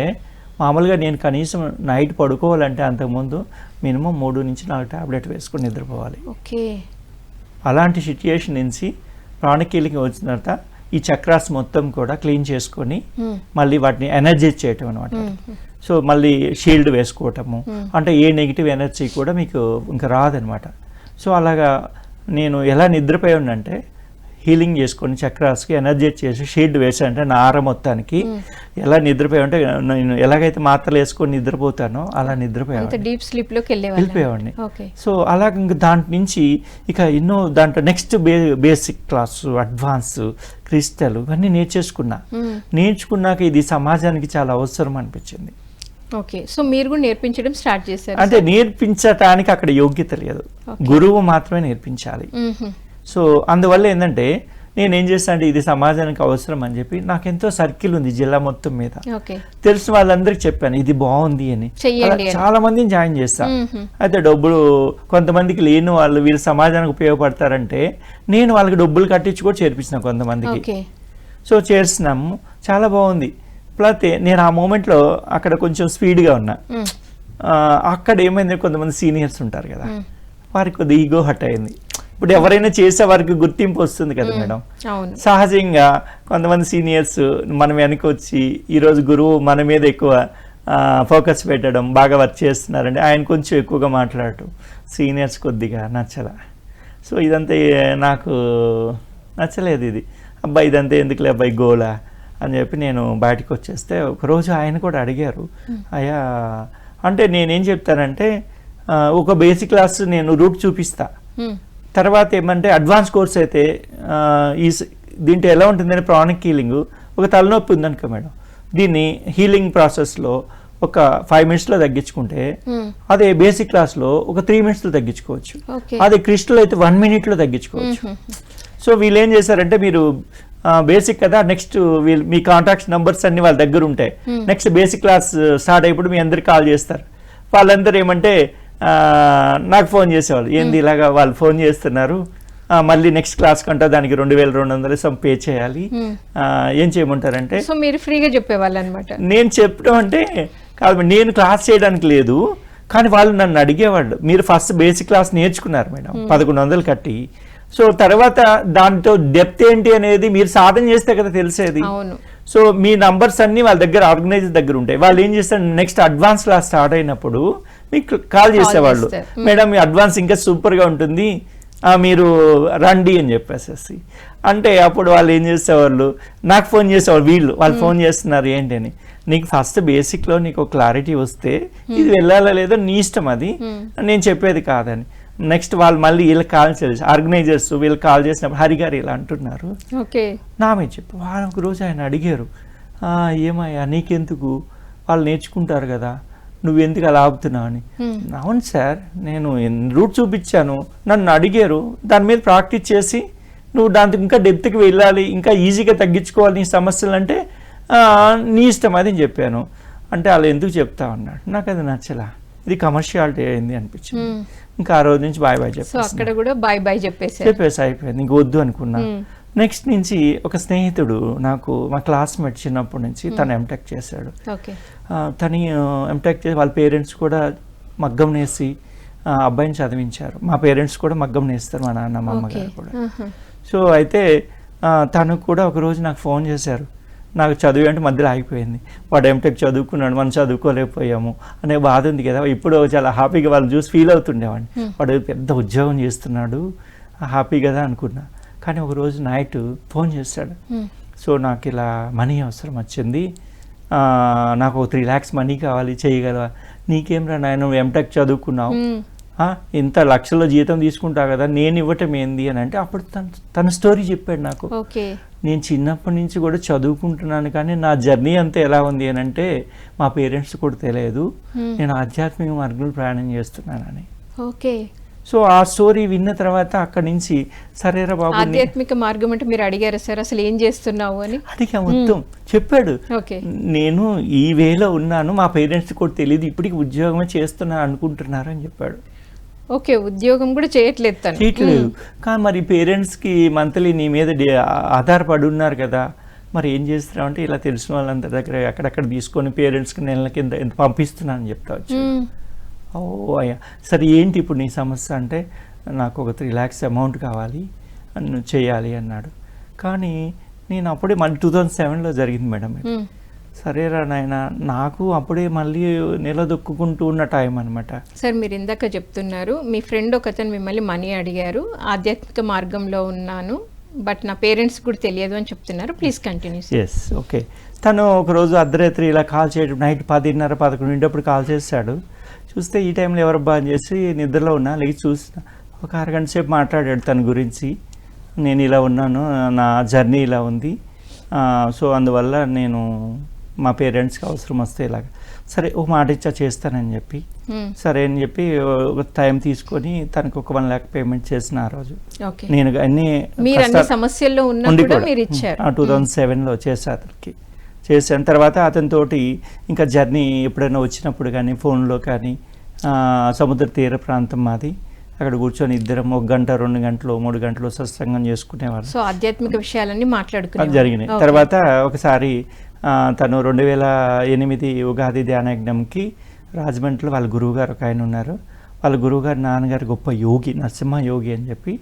మామూలుగా నేను కనీసం నైట్ పడుకోవాలంటే అంతకుముందు మినిమం 3 నుంచి 4 టాబ్లెట్ వేసుకొని నిద్రపోవాలి. అలాంటి సిచ్యుయేషన్ నుంచి ప్రాణిక్ హీలింగ్ వచ్చిన తర్వాత ఈ చక్రాస్ మొత్తం కూడా క్లీన్ చేసుకొని మళ్ళీ వాటిని ఎనర్జైజ్ చేయటం అనమాట. సో మళ్ళీ షీల్డ్ వేసుకోవటము, అంటే ఏ నెగిటివ్ ఎనర్జీ కూడా మీకు ఇంకా రాదనమాట. సో అలాగా నేను ఎలా నిద్రపోయి ఉన్నంటే హీలింగ్ చేసుకొని చక్రాస్కి ఎనర్జైజ్ చేసి షీల్డ్ వేసానంటే నా ఆర మొత్తానికి ఎలా నిద్రపోయి ఉంటే, నేను ఎలాగైతే మాత్రలు వేసుకొని నిద్రపోతానో అలా వెళ్ళిపోయేవాడిని. సో అలా ఇంకా దాంట్ నుంచి ఇక ఎన్నో దాంట్లో next basic class, advance, crystal ఇవన్నీ నేర్చుకున్నాక ఇది సమాజానికి చాలా అవసరం అనిపించింది. సో మీరు కూడా నేర్పించడం స్టార్ట్ చేశారు? అంటే నేర్పించడానికి అక్కడ యోగ్యత లేదు, గురువు మాత్రమే నేర్పించాలి. సో అందువల్ల ఏంటంటే నేనేం చేస్తాను అంటే ఇది సమాజానికి అవసరం అని చెప్పి, నాకు ఎంతో సర్కిల్ ఉంది జిల్లా మొత్తం మీద, తెలిసిన వాళ్ళందరికీ చెప్పాను ఇది బాగుంది అని. చాలా మందిని జాయిన్ చేస్తా. అయితే డబ్బులు కొంతమందికి లేని వాళ్ళు వీళ్ళు సమాజానికి ఉపయోగపడతారంటే నేను వాళ్ళకి డబ్బులు కట్టించి కూడా చేర్పించిన కొంతమందికి. సో చేస్తున్నాము, చాలా బాగుంది. ప్లస్ నేను ఆ మూమెంట్లో అక్కడ కొంచెం స్పీడ్గా ఉన్నా. అక్కడ ఏమైంది, కొంతమంది సీనియర్స్ ఉంటారు కదా, వారికి కొద్దిగా ఈగో హట్ అయింది. ఇప్పుడు ఎవరైనా చేసే వారికి గుర్తింపు వస్తుంది కదా మేడం, సహజంగా కొంతమంది సీనియర్స్ మనం వెనక వచ్చి ఈరోజు గురువు మన మీద ఎక్కువ ఫోకస్ పెట్టడం, బాగా వర్క్ చేస్తున్నారంటే ఆయన కొంచెం ఎక్కువగా మాట్లాడటం సీనియర్స్ కొద్దిగా నచ్చల. సో ఇదంతా నాకు నచ్చలేదు. ఇది అబ్బాయి ఇదంతా ఎందుకులే అబ్బాయి గోలా అని చెప్పి నేను బయటకు వచ్చేస్తే ఒకరోజు ఆయన కూడా అడిగారు, అయ్యా అంటే నేనేం చెప్తానంటే ఒక బేసిక్ క్లాస్ నేను రూట్ చూపిస్తా, తర్వాత ఏమంటే అడ్వాన్స్ కోర్స్ అయితే దీంట్లో ఎలా ఉంటుందని ప్రాణిక్ హీలింగ్, ఒక తలనొప్పి ఉందనుకో మేడం, దీన్ని హీలింగ్ ప్రాసెస్లో ఒక 5 minutesలో తగ్గించుకుంటే అదే బేసిక్ క్లాస్లో ఒక 3 minutesలో తగ్గించుకోవచ్చు. అదే క్రిస్టల్ అయితే 1 minuteలో తగ్గించుకోవచ్చు. సో వీళ్ళు ఏం చేశారంటే, మీరు బేసిక్ కదా, నెక్స్ట్ మీ కాంటాక్ట్స్ నెంబర్స్ అన్ని వాళ్ళ దగ్గర ఉంటాయి, నెక్స్ట్ బేసిక్ క్లాస్ స్టార్ట్ అయినప్పుడు మీ అందరికి కాల్ చేస్తారు. వాళ్ళందరూ ఏమంటే నాకు ఫోన్ చేసేవాళ్ళు, ఏంది ఇలాగా వాళ్ళు ఫోన్ చేస్తున్నారు, మళ్ళీ నెక్స్ట్ క్లాస్ కంటే దానికి 2200 పే చేయాలి. ఏం చేయమంటారంటే సో మీరు ఫ్రీగా చెప్పేవాళ్ళు అనమాట. నేను చెప్పడం అంటే కాదు, నేను క్లాస్ చేయడానికి లేదు, కానీ వాళ్ళు నన్ను అడిగేవాళ్ళు, మీరు ఫస్ట్ బేసిక్ క్లాస్ నేర్చుకున్నారు మేడం 1100 కట్టి, సో తర్వాత దాంతో డెప్త్ ఏంటి అనేది మీరు సాధన చేస్తే కదా తెలిసేది. సో మీ నంబర్స్ అన్ని వాళ్ళ దగ్గర ఆర్గనైజర్ దగ్గర ఉంటాయి. వాళ్ళు ఏం చేస్తారు, నెక్స్ట్ అడ్వాన్స్ క్లాస్ స్టార్ట్ అయినప్పుడు మీకు కాల్ చేసేవాళ్ళు, మేడం మీ అడ్వాన్స్ ఇంకా సూపర్గా ఉంటుంది, మీరు రండి అని చెప్పేసేసి. అంటే అప్పుడు వాళ్ళు ఏం చేసేవాళ్ళు, నాకు ఫోన్ చేసేవాళ్ళు, వాళ్ళు ఫోన్ చేస్తున్నారు ఏంటి అని. నీకు ఫస్ట్ బేసిక్లో నీకు క్లారిటీ వస్తే ఇది వెళ్ళాలా లేదో నీ ఇష్టం, అది నేను చెప్పేది కాదని. నెక్స్ట్ వాళ్ళు మళ్ళీ వీళ్ళకి కాల్ చేసి ఆర్గనైజర్స్ వీళ్ళకి కాల్ చేసినప్పుడు హరి గారు ఇలా అంటున్నారు నా మీద చెప్పు. వాళ్ళు ఒక రోజు ఆయన అడిగారు, ఏమయ్యా నీకెందుకు, వాళ్ళు నేర్చుకుంటారు కదా, నువ్వెందుకు అలా ఆపుతున్నావు అని. అవును సార్, నేను రూట్ చూపించాను, నన్ను అడిగారు, దాని మీద ప్రాక్టీస్ చేసి నువ్వు దాంతో ఇంకా డెప్త్కి వెళ్ళాలి, ఇంకా ఈజీగా తగ్గించుకోవాలి నీ సమస్యలు అంటే నీ ఇష్టం అది అని చెప్పాను. అంటే వాళ్ళు ఎందుకు చెప్తావు అన్నాడు. నాకు అది నచ్చలా, ఇది కమర్షియాలిటీ అయింది అనిపించింది. ఇంకా ఆ రోజు నుంచి బాయ్ బాయ్ చెప్పేసి అయిపోయింది, ఇంక వద్దు అనుకున్నా. నెక్స్ట్ నుంచి ఒక స్నేహితుడు నాకు, మా క్లాస్మేట్ చిన్నప్పటి నుంచి, తను ఎంటెక్ చేశాడు. తను ఎంటెక్ చేసి వాళ్ళ పేరెంట్స్ కూడా మగ్గం నేసి అబ్బాయిని చదివించారు. మా పేరెంట్స్ కూడా మగ్గం నేస్తారు, మా నాన్న మా అమ్మగారు కూడా. సో అయితే తను కూడా ఒకరోజు నాకు ఫోన్ చేశారు, నాకు చదువు అంటే మధ్యలో ఆగిపోయింది, వాడు ఎంటెక్ చదువుకున్నాడు మనం చదువుకోలేకపోయాము అనే బాధ ఉంది కదా. ఇప్పుడు చాలా హ్యాపీగా వాళ్ళు చూసి ఫీల్ అవుతుండేవాడిని, వాడు పెద్ద ఉద్యోగం చేస్తున్నాడు హ్యాపీ కదా అనుకున్నా. కానీ ఒకరోజు నైట్ ఫోన్ చేశాడు, సో నాకు ఇలా మనీ అవసరం వచ్చింది, నాకు 3 lakhs మనీ కావాలి, చేయగలవా. నీకేం రా నాయన, నువ్వు ఎంటెక్ చదువుకున్నావు, ఇంత లక్షల్లో జీతం తీసుకుంటా కదా, నేను ఇవ్వటం ఏంది అని అంటే అప్పుడు తన స్టోరీ చెప్పాడు నాకు. నేను చిన్నప్పటి నుంచి కూడా చదువుకుంటున్నాను, కానీ నా జర్నీ అంతా ఎలా ఉంది అని అంటే మా పేరెంట్స్ కూడా తెలియదు, నేను ఆధ్యాత్మిక మార్గంలో ప్రయాణం చేస్తున్నానని. సో ఆ స్టోరీ విన్న తర్వాత అక్కడి నుంచి సరేరా బాబు, ఆధ్యాత్మిక మార్గం అంటే మీరు అడిగారా సార్ అసలు ఏం చేస్తున్నావు అని? అడిగా, మొత్తం చెప్పాడు. నేను ఈ వేలో ఉన్నాను, మా పేరెంట్స్ కూడా తెలియదు, ఇప్పటికి ఉద్యోగమే చేస్తున్నాను అనుకుంటున్నారు అని చెప్పాడు. ఉద్యోగం కూడా చేయట్లేదు, కానీ మరి పేరెంట్స్కి మంత్లీ నీ మీద ఆధారపడి ఉన్నారు కదా, మరి ఏం చేస్తున్నావు అంటే ఇలా తెలిసిన వాళ్ళందరి దగ్గర అక్కడక్కడ తీసుకొని పేరెంట్స్కి నెలల కింద ఎంత పంపిస్తున్నాను అని చెప్తా వచ్చి. ఓ అయ్యా సరే ఏంటి ఇప్పుడు నీ సమస్య అంటే, నాకు ఒక 3 lakhs అమౌంట్ కావాలి నువ్వు చేయాలి అన్నాడు. కానీ నేను అప్పుడే మళ్ళీ 2007లో జరిగింది మేడం. సరేరా నాయన, నాకు అప్పుడే మళ్ళీ నిలదొక్కుంటూ ఉన్న టైం అనమాట. సార్ మీరు ఇందాక చెప్తున్నారు మీ ఫ్రెండ్ ఒకతను మిమ్మల్ని మనీ అడిగారు, ఆధ్యాత్మిక మార్గంలో ఉన్నాను బట్ నా పేరెంట్స్ కూడా తెలియదు అని చెప్తున్నారు, ప్లీజ్ కంటిన్యూ. ఓకే. తను ఒకరోజు అర్ధరాత్రి ఇలా కాల్ చేయడం, నైట్ 10:30, 11 కాల్ చేశాడు. చూస్తే ఈ టైంలో ఎవరు బాగా చేసి నిద్రలో ఉన్నా, లేచి చూసిన ఒక 1/2 గంట సేపు మాట్లాడాడు తన గురించి. నేను ఇలా ఉన్నాను, నా జర్నీ ఇలా ఉంది, సో అందువల్ల నేను మా పేరెంట్స్కి అవసరం వస్తే ఇలాగ, సరే ఒక మాట ఇచ్చా చేస్తానని చెప్పి, సరే అని చెప్పి ఒక టైం తీసుకొని తనకు ఒక 1 lakh పేమెంట్ చేసిన ఆ రోజు. నేను అన్ని సమస్యల్లో 2007లో చేసా అతనికి. చేసిన తర్వాత అతనితోటి ఇంకా జర్నీ ఎప్పుడైనా వచ్చినప్పుడు కానీ ఫోన్లో కానీ, సముద్ర తీర ప్రాంతం మాది, అక్కడ కూర్చొని ఇద్దరం 1 గంట 2 గంటలు 3 గంటలు సత్సంగం చేసుకునేవారు. సో ఆధ్యాత్మిక విషయాలన్నీ మాట్లాడుకునే జరిగినాయి. తర్వాత ఒకసారి తను 2008 ఉగాది ధ్యానయజ్ఞంకి రాజమండ్రిలో వాళ్ళ గురువుగారు ఒక ఆయన ఉన్నారు. వాళ్ళ గురువుగారు నాన్నగారు గొప్ప యోగి, నరసింహ యోగి అని చెప్పి,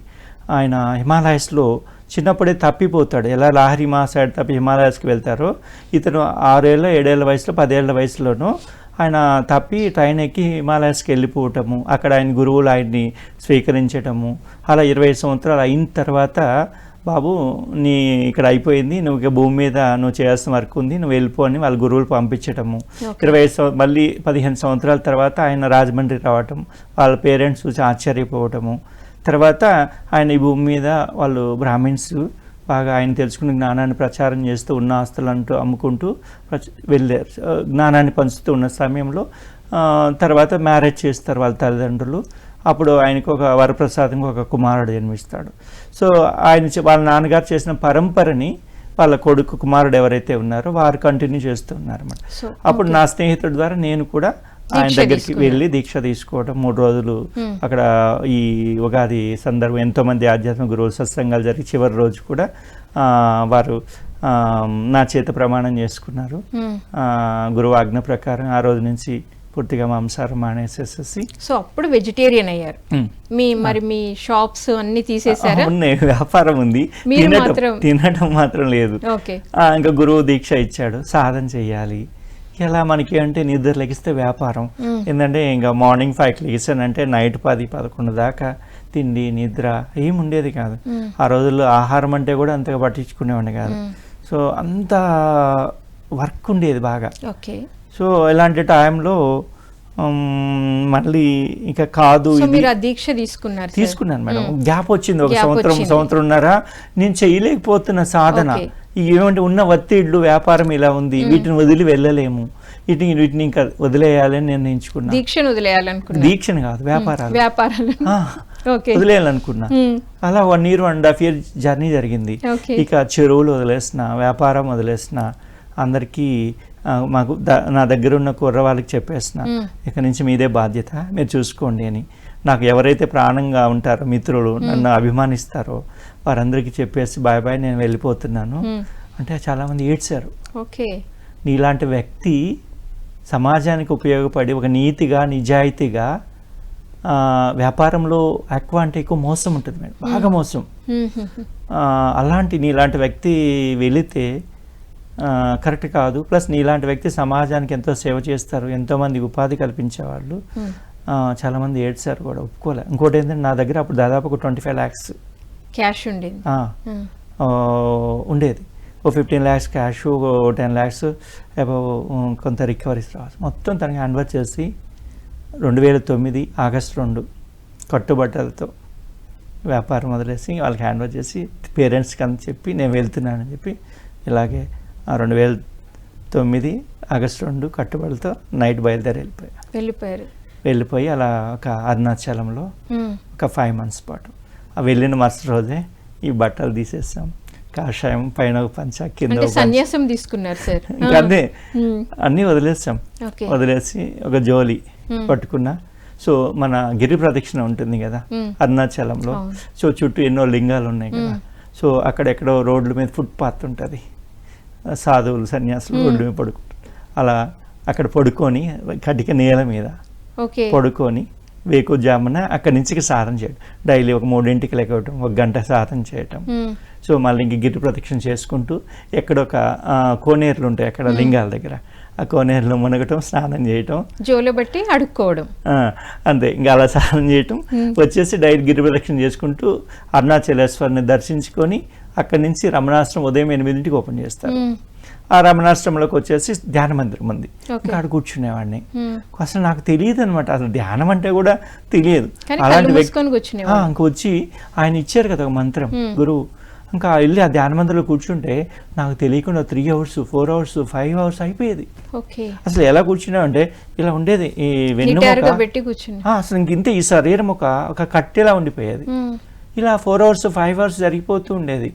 ఆయన హిమాలయస్లో చిన్నప్పుడే తప్పిపోతాడు. ఎలా లాహరి మా సైడ్ తప్పి హిమాలయస్కి వెళ్తారో, ఇతను 6 ఏళ్ళ 7 ఏళ్ళ వయసులో 10 ఏళ్ళ వయసులోనూ ఆయన తప్పి ట్రైన్ ఎక్కి హిమాలయస్కి వెళ్ళిపోవటము, అక్కడ ఆయన గురువులు ఆయన్ని స్వీకరించటము, అలా 20 సంవత్సరాలు అయిన తర్వాత బాబు నీ ఇక్కడ అయిపోయింది, నువ్వు ఇక భూమి మీద నువ్వు చేయాల్సిన వర్క్ ఉంది, నువ్వు వెళ్ళిపో అని వాళ్ళ గురువులు పంపించటము. 20 మళ్ళీ 15 సంవత్సరాల తర్వాత ఆయన రాజమండ్రి రావటం, వాళ్ళ పేరెంట్స్ చూసి ఆశ్చర్యపోవటము. తర్వాత ఆయన ఈ భూమి మీద వాళ్ళు బ్రాహ్మిన్స్ బాగా ఆయన తెలుసుకుని జ్ఞానాన్ని ప్రచారం చేస్తూ ఉన్న ఆస్తులంటూ అమ్ముకుంటూ వెళ్ళారు, జ్ఞానాన్ని పంచుతూ ఉన్న సమయంలో తర్వాత మ్యారేజ్ చేస్తారు వాళ్ళ తల్లిదండ్రులు. అప్పుడు ఆయనకు ఒక వరప్రసాదంగా ఒక కుమారుడు జన్మిస్తాడు. సో వాళ్ళ నాన్నగారు చేసిన పరంపరని వాళ్ళ కొడుకు కుమారుడు ఎవరైతే ఉన్నారో వారు కంటిన్యూ చేస్తూ ఉన్నారన్నమాట. అప్పుడు నా స్నేహితుడి ద్వారా నేను కూడా ఆయన దగ్గరికి వెళ్ళి దీక్ష తీసుకోవడం 3 రోజులు అక్కడ ఈ ఉగాది సందర్భం ఎంతో మంది ఆధ్యాత్మిక గురువులు సత్సంగాలు జరిగి చివరి రోజు కూడా వారు నా చేత ప్రమాణం చేసుకున్నారు. గురువు ఆజ్ఞ ప్రకారం ఆ రోజు నుంచి పూర్తిగా మాంసాహారం మానేసేసి. సో అప్పుడు వెజిటేరియన్ అయ్యారు. మరి మీ షాప్స్ అన్ని తీసేసారా? ఉన్నాయి, వ్యాపారం ఉంది, తినటం మాత్రం లేదు. ఇంకా గురువు దీక్ష ఇచ్చాడు, సాధన చెయ్యాలి. ఎలా మనకి అంటే నిద్ర లెగిస్తే వ్యాపారం. ఏంటంటే ఇంకా మార్నింగ్ 5కి లెగిసానంటే నైట్ 10-11 దాకా తిండి నిద్ర ఏముండేది కాదు. ఆ రోజుల్లో ఆహారం అంటే కూడా అంతగా పట్టించుకునేవాడిని కాదు. సో అంత వర్క్ ఉండేది బాగా. సో ఇలాంటి టైంలో మళ్ళీ ఇంకా కాదు, తీసుకున్నాను మేడం. గ్యాప్ వచ్చింది, ఒక సంవత్సరంన్నర నేను చేయలేకపోతున్న సాధన. ఏమంటే ఉన్న ఒత్తిళ్ళు, వ్యాపారం ఇలా ఉంది, వీటిని వదిలి వెళ్ళలేము, వీటిని ఇంకా వదిలేయాలని నిర్ణయించుకున్నా. దీక్షను కాదు, వ్యాపారాలు వదిలేయాలనుకున్నా. అలా 1 year 1.5 year జర్నీ జరిగింది. ఇక చెరువులు వదిలేసిన, వ్యాపారం వదిలేసిన, అందరికీ మాకు నా దగ్గర ఉన్న కుర్ర వాళ్ళకి చెప్పేసిన, ఇక నుంచి మీదే బాధ్యత, మీరు చూసుకోండి అని. నాకు ఎవరైతే ప్రాణంగా ఉంటారో, మిత్రులు నన్ను అభిమానిస్తారో వారందరికీ చెప్పేసి బాయ్ బాయ్ నేను వెళ్ళిపోతున్నాను అంటే చాలామంది ఏడ్చారు. నీలాంటి వ్యక్తి సమాజానికి ఉపయోగపడి ఒక నీతిగా నిజాయితీగా, వ్యాపారంలో ఎక్కువ అంటే ఎక్కువ మోసం ఉంటుంది మేడం, బాగా మోసం. అలాంటి నీలాంటి వ్యక్తి వెళితే కరెక్ట్ కాదు. ప్లస్ నీలాంటి వ్యక్తి సమాజానికి ఎంతో సేవ చేస్తారు, ఎంతోమంది ఉపాధి కల్పించేవాళ్ళు. చాలామంది ఏడ్చారు కూడా, ఒప్పుకోలే. ఇంకోటి ఏంటంటే నా దగ్గర అప్పుడు దాదాపు ఒక 25 lakhs క్యాష్ ఉండేది. ఓ 15 lakhs క్యాష్, 10 lakhs అబౌవ్ కొంత రికవరీస్ రావాలి. మొత్తం తనకి హ్యాండ్ ఓవర్ చేసి 2009 August 2 కట్టుబట్టలతో వ్యాపారం వదిలేసి వాళ్ళకి హ్యాండ్ ఓవర్ చేసి పేరెంట్స్కి అని చెప్పి నేను వెళ్తున్నానని చెప్పి ఇలాగే 2009 August 2 కట్టుబడితో నైట్ బయలుదేరి వెళ్ళిపోయి అలా ఒక అరుణాచలంలో ఒక 5 months పాటు వెళ్ళిన మరుసటి రోజే ఈ బట్టలు తీసేస్తాం. కాషాయం పైన ఒక పంచ, కింద సన్యాసం తీసుకున్నారు సార్. అన్నీ వదిలేస్తాం. వదిలేసి ఒక జోలి పట్టుకున్నా. సో మన గిరి ప్రదక్షిణ ఉంటుంది కదా అరుణాచలంలో. సో చుట్టూ ఎన్నో లింగాలు ఉన్నాయి కదా. సో అక్కడెక్కడో రోడ్ల మీద ఫుట్పాత్ ఉంటుంది, సాధువులు సన్యాసులు రోడ్డు మీద పడుకుంటారు. అలా అక్కడ పడుకొని కటిక నేల మీద పడుకొని వేకుజామున అక్కడి నుంచి సాధన చేయడం. డైలీ ఒక 3ంటికి లేకపోవడం, 1 గంట సాధన చేయటం. సో మళ్ళీ ఇంక గిరి ప్రదక్షిణ చేసుకుంటూ ఎక్కడొక కోనేరులు ఉంటాయి అక్కడ లింగాల దగ్గర, ఆ కోనేరులో మునగటం, స్నానం చేయటం, జోలు బట్టి అడుక్కోవడం, అంతే. ఇంకా అలా స్నానం చేయటం, వచ్చేసి డైలీ గిరి ప్రదక్షిణ చేసుకుంటూ అరుణాచలేశ్వరిని దర్శించుకొని అక్కడి నుంచి రమణాశ్రమం ఉదయం 8ంటికి ఓపెన్ చేస్తారు. ఆ రమణాశ్రమంలోకి వచ్చేసి ధ్యాన మందిరం ఉంది, అక్కడ కూర్చునేవాడిని. అసలు నాకు తెలియదు అనమాట, అసలు ధ్యానం అంటే కూడా తెలియదు. అలాంటి వ్యక్తి ఇంక వచ్చి ఆయన ఇచ్చారు కదా ఒక మంత్రం గురువు, ఇంకా వెళ్ళి ఆ ధ్యాన మందిరంలో కూర్చుంటే నాకు తెలియకుండా 3 hours 4 hours 5 hours అయిపోయేది. అసలు ఎలా కూర్చున్నామంటే ఇలా ఉండేది, ఈ వెన్నుముక అసలు ఇంతే, ఈ శరీరం ఒక కట్టెలా ఉండిపోయేది. ఇలా 4 hours 5 hours జరిగిపోతూ ఉండేది.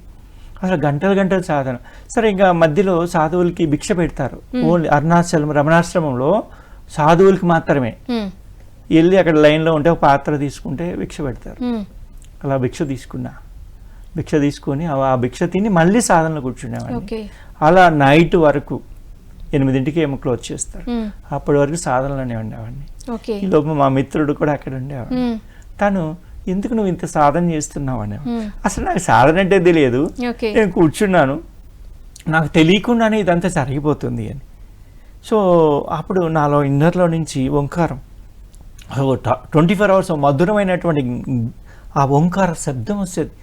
అసలు గంటలు సాధన. సరే, ఇంకా మధ్యలో సాధువులకి భిక్ష పెడతారు. ఓన్లీ అరుణాచలం రమణాశ్రమంలో సాధువులకి మాత్రమే. వెళ్ళి అక్కడ లైన్లో ఉంటే ఒక పాత్ర తీసుకుంటే భిక్ష పెడతారు. అలా భిక్ష తీసుకొని ఆ భిక్ష తిని మళ్ళీ సాధనలో కూర్చునేవాడిని. అలా నైట్ వరకు 8ంటికి ఏమో క్లోజ్ చేస్తారు. అప్పటి వరకు సాధనలోనే ఉండేవాడిని. ఈ లోపల మా మిత్రుడు కూడా అక్కడ ఉండేవాడు. తను, ఎందుకు నువ్వు ఇంత సాధన చేస్తున్నావు అని. అసలు నాకు సాధన అంటే తెలియదు, నేను కూర్చున్నాను, నాకు తెలియకుండానే ఇదంతా జరిగిపోతుంది అని. సో అప్పుడు నాలో ఇన్నర్లో నుంచి ఓంకారం 24 hours మధురమైనటువంటి ఆ ఓంకార శబ్దం వచ్చేది.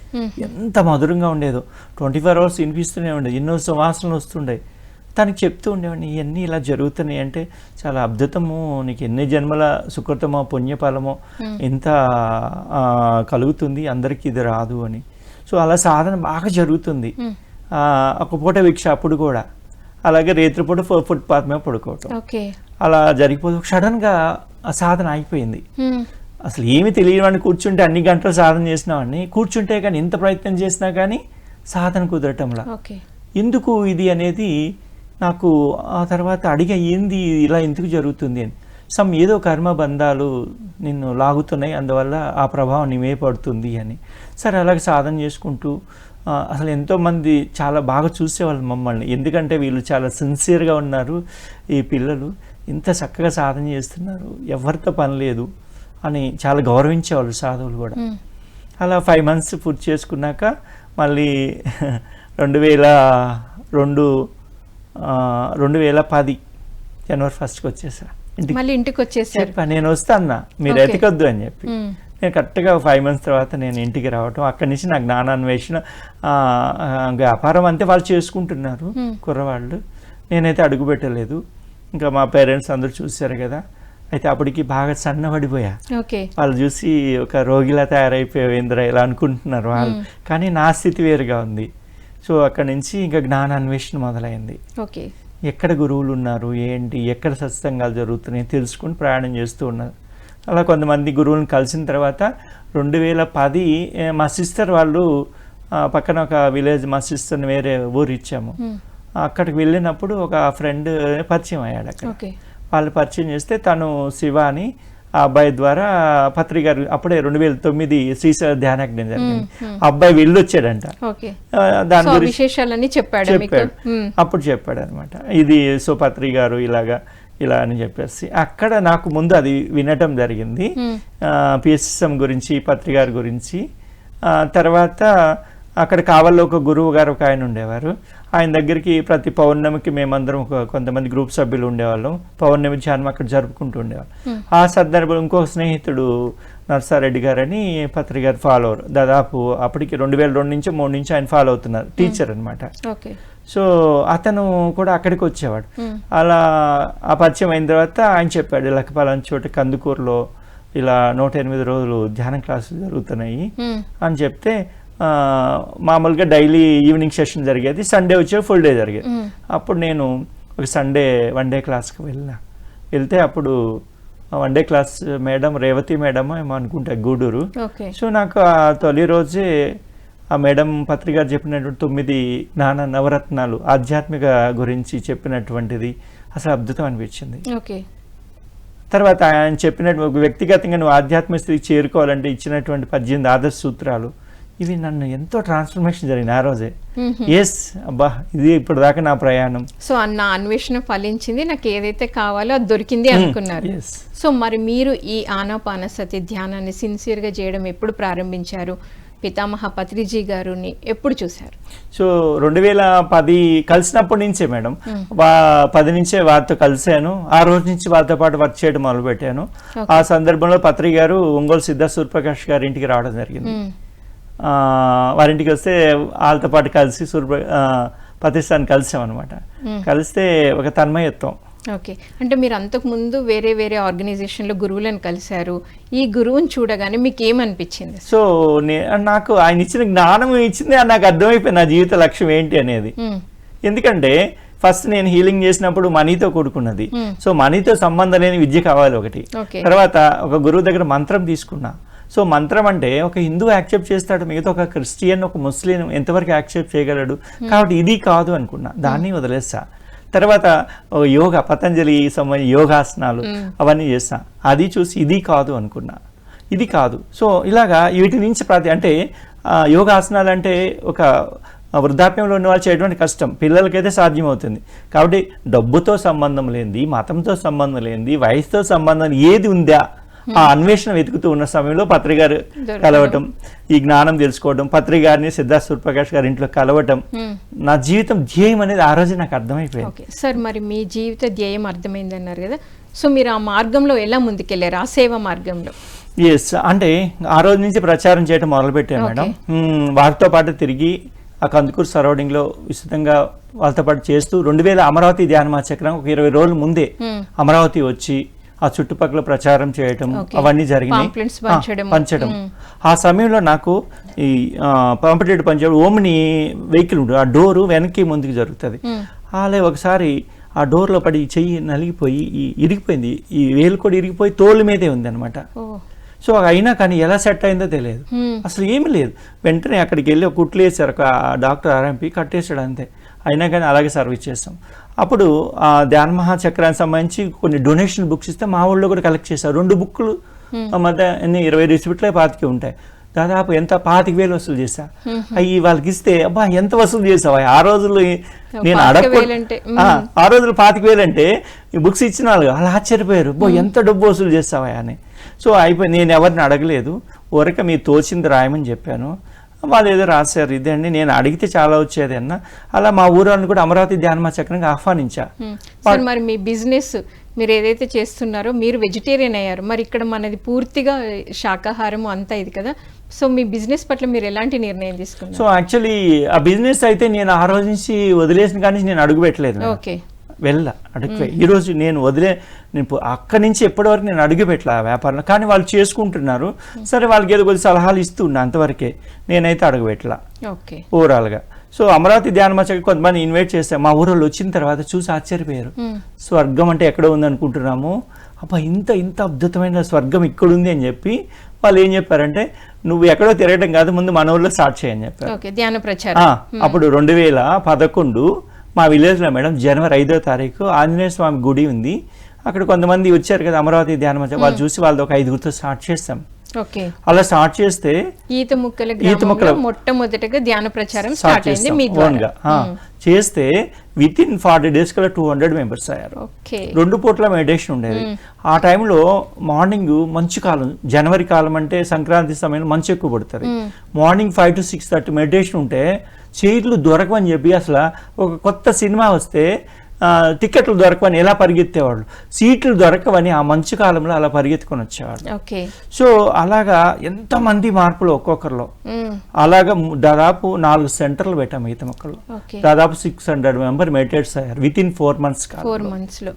ఎంత మధురంగా ఉండేదో, 24 hours వినిపిస్తూనే ఉండేది. ఎన్నో సువాసనలు వస్తుండే. తనకి చెప్తూ ఉండేవాడిని, ఇవన్నీ ఇలా జరుగుతున్నాయి అంటే చాలా అద్భుతము, నీకు ఎన్ని జన్మల సుకృతమో పుణ్యఫలమో ఎంత కలుగుతుంది, అందరికీ ఇది రాదు అని. సో అలా సాధన బాగా జరుగుతుంది. ఒక పూట భిక్ష అప్పుడు కూడా, అలాగే రేత్రిపూట ఫుట్పాత్ మీద పడుకోవటం, అలా జరిగిపోతే సడన్గా ఆ సాధన అయిపోయింది. అసలు ఏమి తెలియని కూర్చుంటే అన్ని గంటలు సాధన చేసినామని, కూర్చుంటే కానీ ఎంత ప్రయత్నం చేసినా కానీ సాధన కుదరటంలా. ఎందుకు ఇది అనేది నాకు ఆ తర్వాత అడిగా, ఏంది ఇలా ఎందుకు జరుగుతుంది అని. ఏదో కర్మ బంధాలు నిన్ను లాగుతున్నాయి, అందువల్ల ఆ ప్రభావం నీవే పడుతుంది అని. సరే అలాగే సాధన చేసుకుంటూ అసలు ఎంతోమంది చాలా బాగా చూసేవాళ్ళు మమ్మల్ని, ఎందుకంటే వీళ్ళు చాలా సిన్సియర్గా ఉన్నారు, ఈ పిల్లలు ఇంత చక్కగా సాధన చేస్తున్నారు, ఎవరితో పని లేదు అని చాలా గౌరవించేవాళ్ళు సాధువులు కూడా. అలా 5 months పూర్తి చేసుకున్నాక మళ్ళీ 2010 జనవరి 1st వచ్చేసా ఇంటికి వచ్చేసారు. నేను వస్తాను, మీరు ఎతకొద్దు అని చెప్పి. నేను కరెక్ట్గా 5 months తర్వాత నేను ఇంటికి రావటం, అక్కడి నుంచి నా జ్ఞానాన్వేషణ, వ్యాపారం అంతే వాళ్ళు చేసుకుంటున్నారు కుర్రవాళ్ళు, నేనైతే అడుగు పెట్టలేదు. ఇంకా మా పేరెంట్స్ అందరూ చూశారు కదా, అయితే అప్పటికి బాగా సన్నబడిపోయా. వాళ్ళు చూసి ఒక రోగిలా తయారైపోయావు ఇంద్ర ఇలా అనుకుంటున్నారు వాళ్ళు, కానీ నా స్థితి వేరుగా ఉంది. సో అక్కడి నుంచి ఇంకా జ్ఞానాన్వేషణ మొదలైంది. ఎక్కడ గురువులు ఉన్నారు ఏంటి, ఎక్కడ సత్సంగాలు జరుగుతున్నాయి తెలుసుకుని ప్రయాణం చేస్తూ ఉన్నారు. అలా కొంతమంది గురువులను కలిసిన తర్వాత 2010 మా సిస్టర్ వాళ్ళు పక్కన ఒక విలేజ్, మా సిస్టర్ని వేరే ఊరు ఇచ్చాము. అక్కడికి వెళ్ళినప్పుడు ఒక ఫ్రెండ్ పరిచయం అయ్యాడు అక్కడ. వాళ్ళు పరిచయం చేస్తే తను శివ అని ఆ అబ్బాయి ద్వారా పత్రి గారు అప్పుడే 2009 శ్రీశైల ధ్యానజ్ఞ జరిగింది, ఆ అబ్బాయి వెళ్ళొచ్చాడంట, దాని గురించి చెప్పాడు. అప్పుడు చెప్పాడు అనమాట, ఇది సో పత్రి గారు ఇలా అని చెప్పేసి. అక్కడ నాకు ముందు అది వినటం జరిగింది, పిఎస్ఎస్ఎం గురించి, పత్రి గారి గురించి. తర్వాత అక్కడ కావల్లో ఒక గురువు గారు ఒక ఆయన ఉండేవారు, ఆయన దగ్గరికి ప్రతి పౌర్ణమికి మేమందరం కొంతమంది గ్రూప్ సభ్యులు ఉండేవాళ్ళం, పౌర్ణమి ధ్యానం అక్కడ జరుపుకుంటూ ఉండేవాళ్ళం. ఆ సందర్భంలో ఇంకొక స్నేహితుడు నర్సారెడ్డి గారు అని పత్రి గారు ఫాలోవర్, దాదాపు అప్పటికి 2002 నుంచి 2003 నుంచి ఆయన ఫాలో అవుతున్నారు, టీచర్ అనమాట. సో అతను కూడా అక్కడికి వచ్చేవాడు. అలా ఆ పరిచయం అయిన తర్వాత ఆయన చెప్పాడు, ఇలా పలానా చోట కందుకూరులో ఇలా 108 రోజులు ధ్యాన క్లాసులు జరుగుతున్నాయి అని చెప్తే, మామూలుగా డైలీ ఈవినింగ్ సెషన్ జరిగేది, సండే వచ్చే ఫుల్ డే జరిగేది. అప్పుడు నేను ఒక సండే 1 day క్లాస్కి వెళ్తే అప్పుడు 1 day class madam Revathi madam ఏమో అనుకుంటా, గూడూరు. సో నాకు ఆ తొలి రోజే ఆ మేడం పత్రి గారు చెప్పినటువంటి 9 జ్ఞాన నవరత్నాలు ఆధ్యాత్మిక గురించి చెప్పినటువంటిది అసలు అద్భుతం అనిపించింది. తర్వాత ఆయన చెప్పినట్టు వ్యక్తిగతంగా నువ్వు ఆధ్యాత్మిక స్థితికి చేరుకోవాలంటే ఇచ్చినటువంటి 18 ఆదర్శ సూత్రాలు, ఇవి నన్ను ఎంతో ట్రాన్స్ఫర్మేషన్ జరిగింది ఆ రోజే. ఎస్ అబ్బా, ఇది ఇప్పుడు దాకా నా ప్రయాణం. సో నా అన్వేషణ ఫలించింది, నాకు ఏదైతే కావాలో అది దొరికింది అనుకున్నారు. సో మరి మీరు ఈ ఆనాపానసతి ధ్యానాన్ని సిన్సియర్గా చేయడం ఎప్పుడు ప్రారంభించారు? పితామహ పత్రిజీ గారిని ఎప్పుడు చూశారు? సో 2010 కలిసినప్పటి నుంచే మేడం, 10 నుంచే వారితో కలిశాను. ఆ రోజు నుంచి వారితో పాటు వర్క్ చేయడం మొదలుపెట్టాను. ఆ సందర్భంలో పత్రి గారు ఒంగోలు సిద్ధార్థ సూర్యప్రకాష్ గారి ఇంటికి రావడం జరిగింది. వారింటికి వస్తే వాళ్ళతో పాటు కలిసి పత్రిస్తాన్ని కలిసామన్నమాట. కలిస్తే ఒక తన్మయత్వం. అంటే మీరు అంతకుముందు వేరే వేరే ఆర్గనైజేషన్లో గురువులను కలిశారు, ఈ గురువుని చూడగానే మీకు ఏమనిపించింది? సో నాకు ఆయన ఇచ్చిన జ్ఞానం ఇచ్చింది, నాకు అర్థమైపోయింది నా జీవిత లక్ష్యం ఏంటి అనేది. ఎందుకంటే ఫస్ట్ నేను హీలింగ్ చేసినప్పుడు మనీతో కూడుకున్నది. సో మనీతో సంబంధం లేని విద్య కావాలి ఒకటి. తర్వాత ఒక గురువు దగ్గర మంత్రం తీసుకున్నా. సో మంత్రం అంటే ఒక హిందువు యాక్సెప్ట్ చేస్తాడు, మిగతా ఒక క్రిస్టియన్ ఒక ముస్లిం ఎంతవరకు యాక్సెప్ట్ చేయగలడు, కాబట్టి ఇది కాదు అనుకున్నా, దాన్ని వదిలేస్తా. తర్వాత యోగా, పతంజలి సంబంధించిన యోగాసనాలు అవన్నీ చేస్తా, అది చూసి ఇది కాదు అనుకున్నా, ఇది కాదు. సో ఇలాగా వీటి నుంచి అంటే యోగాసనాలు అంటే ఒక వృద్ధాప్యంలో ఉన్న వాళ్ళు చేయడం కష్టం, పిల్లలకైతే సాధ్యమవుతుంది. కాబట్టి డబ్బుతో సంబంధం లేనిది, మతంతో సంబంధం లేనిది, వయసుతో సంబంధం ఏది ఉందా ఆ అన్వేషణ వెతుకుతూ ఉన్న సమయంలో పత్రి గారు కలవటం, ఈ జ్ఞానం తెలుసుకోవడం, పత్రి గారిని సిద్ధార్థ సూర్యప్రకాష్ గారి ఇంట్లో కలవటం, నా జీవితం ధ్యేయం అనేది ఆ రోజు నాకు అర్థమైపోయింది. సార్ మరి మీ జీవిత ధ్యేయం అర్థమైంది అన్నారు కదా, సో మీరు ఆ మార్గంలో ఎలా ముందుకెళ్ళారు, ఆ సేవ మార్గంలో? ఎస్, అంటే ఆ రోజు నుంచి ప్రచారం చేయడం మొదలుపెట్టాను మేడం. వారితో పాటు తిరిగి ఆ కందుకూరు సరౌండింగ్లో విస్తృతంగా వాళ్ళతో పాటు చేస్తూ 2000 అమరావతి ధ్యాన మహాచక్రం ఒక 20 రోజుల ముందే అమరావతి వచ్చి ఆ చుట్టుపక్కల ప్రచారం చేయటం అవన్నీ జరిగినాయి, పంచడం. ఆ సమయంలో నాకు ఈ పంపటేడు పంచడం ఓమ్ని వెహికల్ ఉంటుంది, ఆ డోరు వెనక్కి ముందుకు జరుగుతుంది. అలాగే ఒకసారి ఆ డోర్లో పడి చెయ్యి నలిగిపోయి ఇరిగిపోయింది, ఈ వేలు కూడా ఇరిగిపోయి తోలు మీదే ఉంది అనమాట. సో అయినా కానీ ఎలా సెట్ అయిందో తెలియదు, అసలు ఏమీ లేదు. వెంటనే అక్కడికి వెళ్ళి ఒక కుట్లు వేసారు, ఒక డాక్టర్ ఆర్ఎంపీ కట్టేసాడు అంతే. అయినా కానీ అలాగే సర్వీస్ చేస్తాం. అప్పుడు ఆ ధ్యాన మహాచక్రానికి సంబంధించి కొన్ని డొనేషన్ బుక్స్ ఇస్తే మా ఊళ్ళో కూడా కలెక్ట్ చేశారు. 2 బుక్లు మధ్య 20 రిసిప్ట్లే 25 ఉంటాయి. దాదాపు ఎంత 25,000 వసూలు చేశా. అవి వాళ్ళకి ఇస్తే అబ్బా ఎంత వసూలు చేసావా ఆ రోజులు, నేను ఆ రోజులు 25,000 అంటే ఈ బుక్స్ ఇచ్చిన వాళ్ళు అలా ఆశ్చర్యపోయారు, ఎంత డబ్బు వసూలు చేస్తావా అని. సో అయిపోయి నేను ఎవరిని అడగలేదు, ఊరక మీ తోచింది రాయమని చెప్పాను. వాళ్ళు ఏదో రాశారు. ఇదండి, నేను అడిగితే చాలా వచ్చేది అన్న. అలా మా ఊరిని కూడా అమరావతి ధ్యాన మహాచక్రానికి ఆహ్వానించా. మరి మీ బిజినెస్ మీరు ఏదైతే చేస్తున్నారో, మీరు వెజిటేరియన్ అయ్యారు, మరి ఇక్కడ మనది పూర్తిగా శాకాహారం అంతా ఇది కదా. సో మీ బిజినెస్ పట్ల మీరు ఎలాంటి నిర్ణయం తీసుకున్నారు? సో యాక్చువల్లీ ఆ బిజినెస్ అయితే నేను ఆ రోజు నుంచి వదిలేసిన కానీ నేను అడుగు పెట్టలేదు. ఓకే, అడుగు ఈరోజు నేను అక్కడి నుంచి ఎప్పటివరకు నేను అడుగు పెట్టలే ఆ వ్యాపారంలో. కానీ వాళ్ళు చేసుకుంటున్నారు, సరే వాళ్ళకి ఏదో కొద్ది సలహాలు ఇస్తున్నా, అంతవరకే. నేనైతే అడుగు పెట్టలా ఓవరాల్గా. సో అమరావతి ధ్యాన మహాచక్రం కొంతమంది ఇన్వైట్ చేశారు. మా ఊరిలో వచ్చిన తర్వాత చూసి ఆశ్చర్యపోయారు. స్వర్గం అంటే ఎక్కడ ఉంది అనుకుంటున్నాము, అబ్బా ఇంత అద్భుతమైన స్వర్గం ఇక్కడుంది అని చెప్పి వాళ్ళు ఏం చెప్పారంటే, నువ్వు ఎక్కడో తిరగడం కాదు, ముందు మన ఊళ్ళో స్టార్ట్ చేయని చెప్పారు. ధ్యాన ప్రచారం. అప్పుడు 2011 మా విలేజ్లో మేడం జనవరి 5వ తారీఖు ఆంజనేయ స్వామి గుడి ఉంది. అక్కడ కొంతమంది వచ్చారు కదా అమరావతి ధ్యాన మహాచక్రం, వాళ్ళు చూసి వాళ్ళది ఒక 5గురితో స్టార్ట్ చేస్తాం. అలా స్టార్ట్ చేస్తే ఈతముక్కల మొట్టమొదటిగా ధ్యాన ప్రచారం స్టార్ట్ అయింది మీ ద్వారా. చేస్తే విత్ ఇన్ 40 days కల్లా 200 మెంబర్స్ అయ్యారు. 2 పూట్ల మెడిటేషన్ ఉండేది. ఆ టైంలో మార్నింగ్ మంచు కాలం, జనవరి కాలం అంటే సంక్రాంతి సమయంలో మంచు ఎక్కువ పడుతుంది. మార్నింగ్ 5 to 6:30 మెడిటేషన్ ఉంటే చైర్లు దొరకవని చెప్పి, అసలు ఒక కొత్త సినిమా వస్తే టికెట్లు దొరకవని ఎలా పరిగెత్తేవాళ్ళు, సీట్లు దొరకవని ఆ మంచు కాలంలో అలా పరిగెత్తుకొని వచ్చేవాళ్ళు. సో అలాగా ఎంతమంది మార్పులు ఒక్కొక్కరిలో. అలాగా దాదాపు 4 సెంటర్లు పెట్టాము ఈత మొక్కలు. దాదాపు 600 మెంబర్ మెడిటేట్స్ అయ్యారు విత్ ఇన్ 4 months. 4 months లో.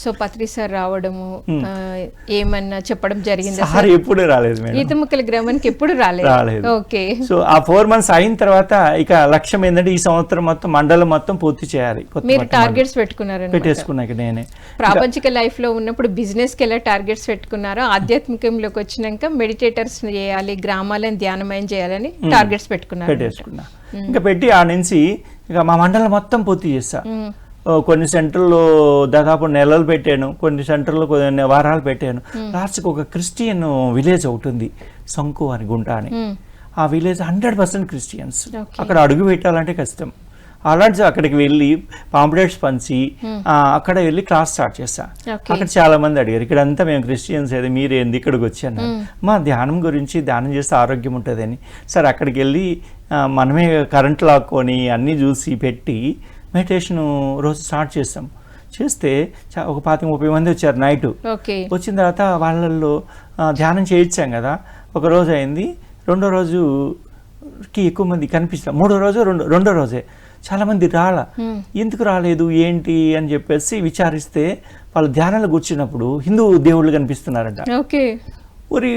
సో పత్రి సార్ రావడము, ఏమన్నా చెప్పడం జరిగింది? సార్ ఎప్పుడు రాలేదు, ఈతముక్కల గ్రామానికి ఎప్పుడు రాలేదు. ఓకే. సో ఆ 4 months అయిన తర్వాత ఇక లక్ష్యం ఏంటంటే ఈ సంవత్సరం మొత్తం మండలం మొత్తం పూర్తి చేయాలి. మీరు టార్గెట్స్ పెట్టేసుకున్నాక నేనే ప్రాపంచిక లైఫ్ లో ఉన్నప్పుడు బిజినెస్ కి ఎలా టార్గెట్స్ పెట్టుకున్నారో, ఆధ్యాత్మికంలోకి వచ్చినాక మెడిటేటర్స్ చేయాలి, గ్రామాలను ధ్యానమయం చేయాలని టార్గెట్స్ పెట్టేసుకున్నా. ఇంకా పెట్టి ఆ నుంచి ఇక మా మండలం మొత్తం పూర్తి చేస్తా. కొన్ని సెంటర్లో దాదాపు నెలలు పెట్టాను, కొన్ని సెంటర్లో కొన్ని వారాలు పెట్టాను. లాస్ట్కి ఒక క్రిస్టియన్ విలేజ్ ఒకటి ఉంది, సంకు అని, గుంట అని. ఆ విలేజ్ 100% క్రిస్టియన్స్. అక్కడ అడుగు పెట్టాలంటే కష్టం. అలాంటి అక్కడికి వెళ్ళి పాంప్లెట్స్ పంచి అక్కడ వెళ్ళి క్లాస్ స్టార్ట్ చేస్తా. అక్కడ చాలా మంది అడిగారు, ఇక్కడంతా మేము క్రిస్టియన్స్ ఏది, మీరు ఏంది ఇక్కడికి వచ్చాను, మా ధ్యానం గురించి, ధ్యానం చేస్తే ఆరోగ్యం ఉంటుందని. సరే అక్కడికి వెళ్ళి మనమే కరెంట్ లాక్కొని అన్నీ చూసి పెట్టి మెడిటేషన్ రోజు స్టార్ట్ చేస్తాం. చేస్తే ఒక 25-30 మంది వచ్చారు నైట్. వచ్చిన తర్వాత వాళ్ళల్లో ధ్యానం చేయించాం కదా. ఒక రోజు అయింది, రెండో రోజుకి ఎక్కువ మంది కనిపిస్తారు. రెండో రోజే చాలా మంది ఎందుకు రాలేదు ఏంటి అని చెప్పేసి విచారిస్తే, వాళ్ళు ధ్యానంలో కూర్చున్నప్పుడు హిందూ దేవుళ్ళు కనిపిస్తున్నారంట. ఊరి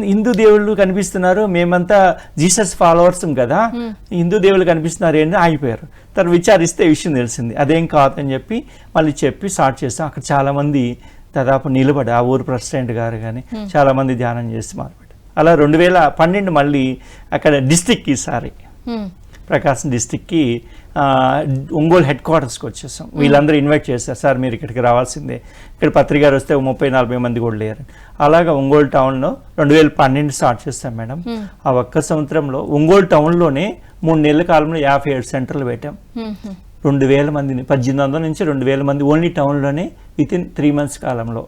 హిందూ దేవుళ్ళు కనిపిస్తున్నారు, మేమంతా జీసస్ ఫాలోవర్స్ కదా, హిందూ దేవుళ్ళు కనిపిస్తున్నారు ఏంటి ఆగిపోయారు. తర్వాత విచారిస్తే విషయం తెలిసింది, అదేం కాదని చెప్పి మళ్ళీ చెప్పి స్టార్ట్ చేస్తాం. అక్కడ చాలామంది దాదాపు నిలబడి, ఆ ఊరు ప్రెసిడెంట్ గారు కానీ చాలామంది ధ్యానం చేసి మొదలుపెట్టారు. అలా 2012 మళ్ళీ అక్కడ డిస్టిక్కి, ప్రకాశం డిస్టిక్కి ఒంగోలు హెడ్ క్వార్టర్స్కి వచ్చేసాం. వీళ్ళందరూ ఇన్వైట్ చేశారు, సార్ మీరు ఇక్కడికి రావాల్సిందే, ఇక్కడ పత్రికారు వస్తే 30-40 మంది కూడా లేరు. అలాగా ఒంగోలు టౌన్లో 2012 స్టార్ట్ చేస్తాం మేడం. ఆ ఒక్క సంవత్సరంలో ఒంగోలు టౌన్లోనే 3 నెలల కాలంలో 57 సెంటర్లు పెట్టాం. 2,000 మందిని, 1800 నుంచి 2,000 మంది ఓన్లీ టౌన్లోనే విత్ ఇన్ 3 months కాలంలో.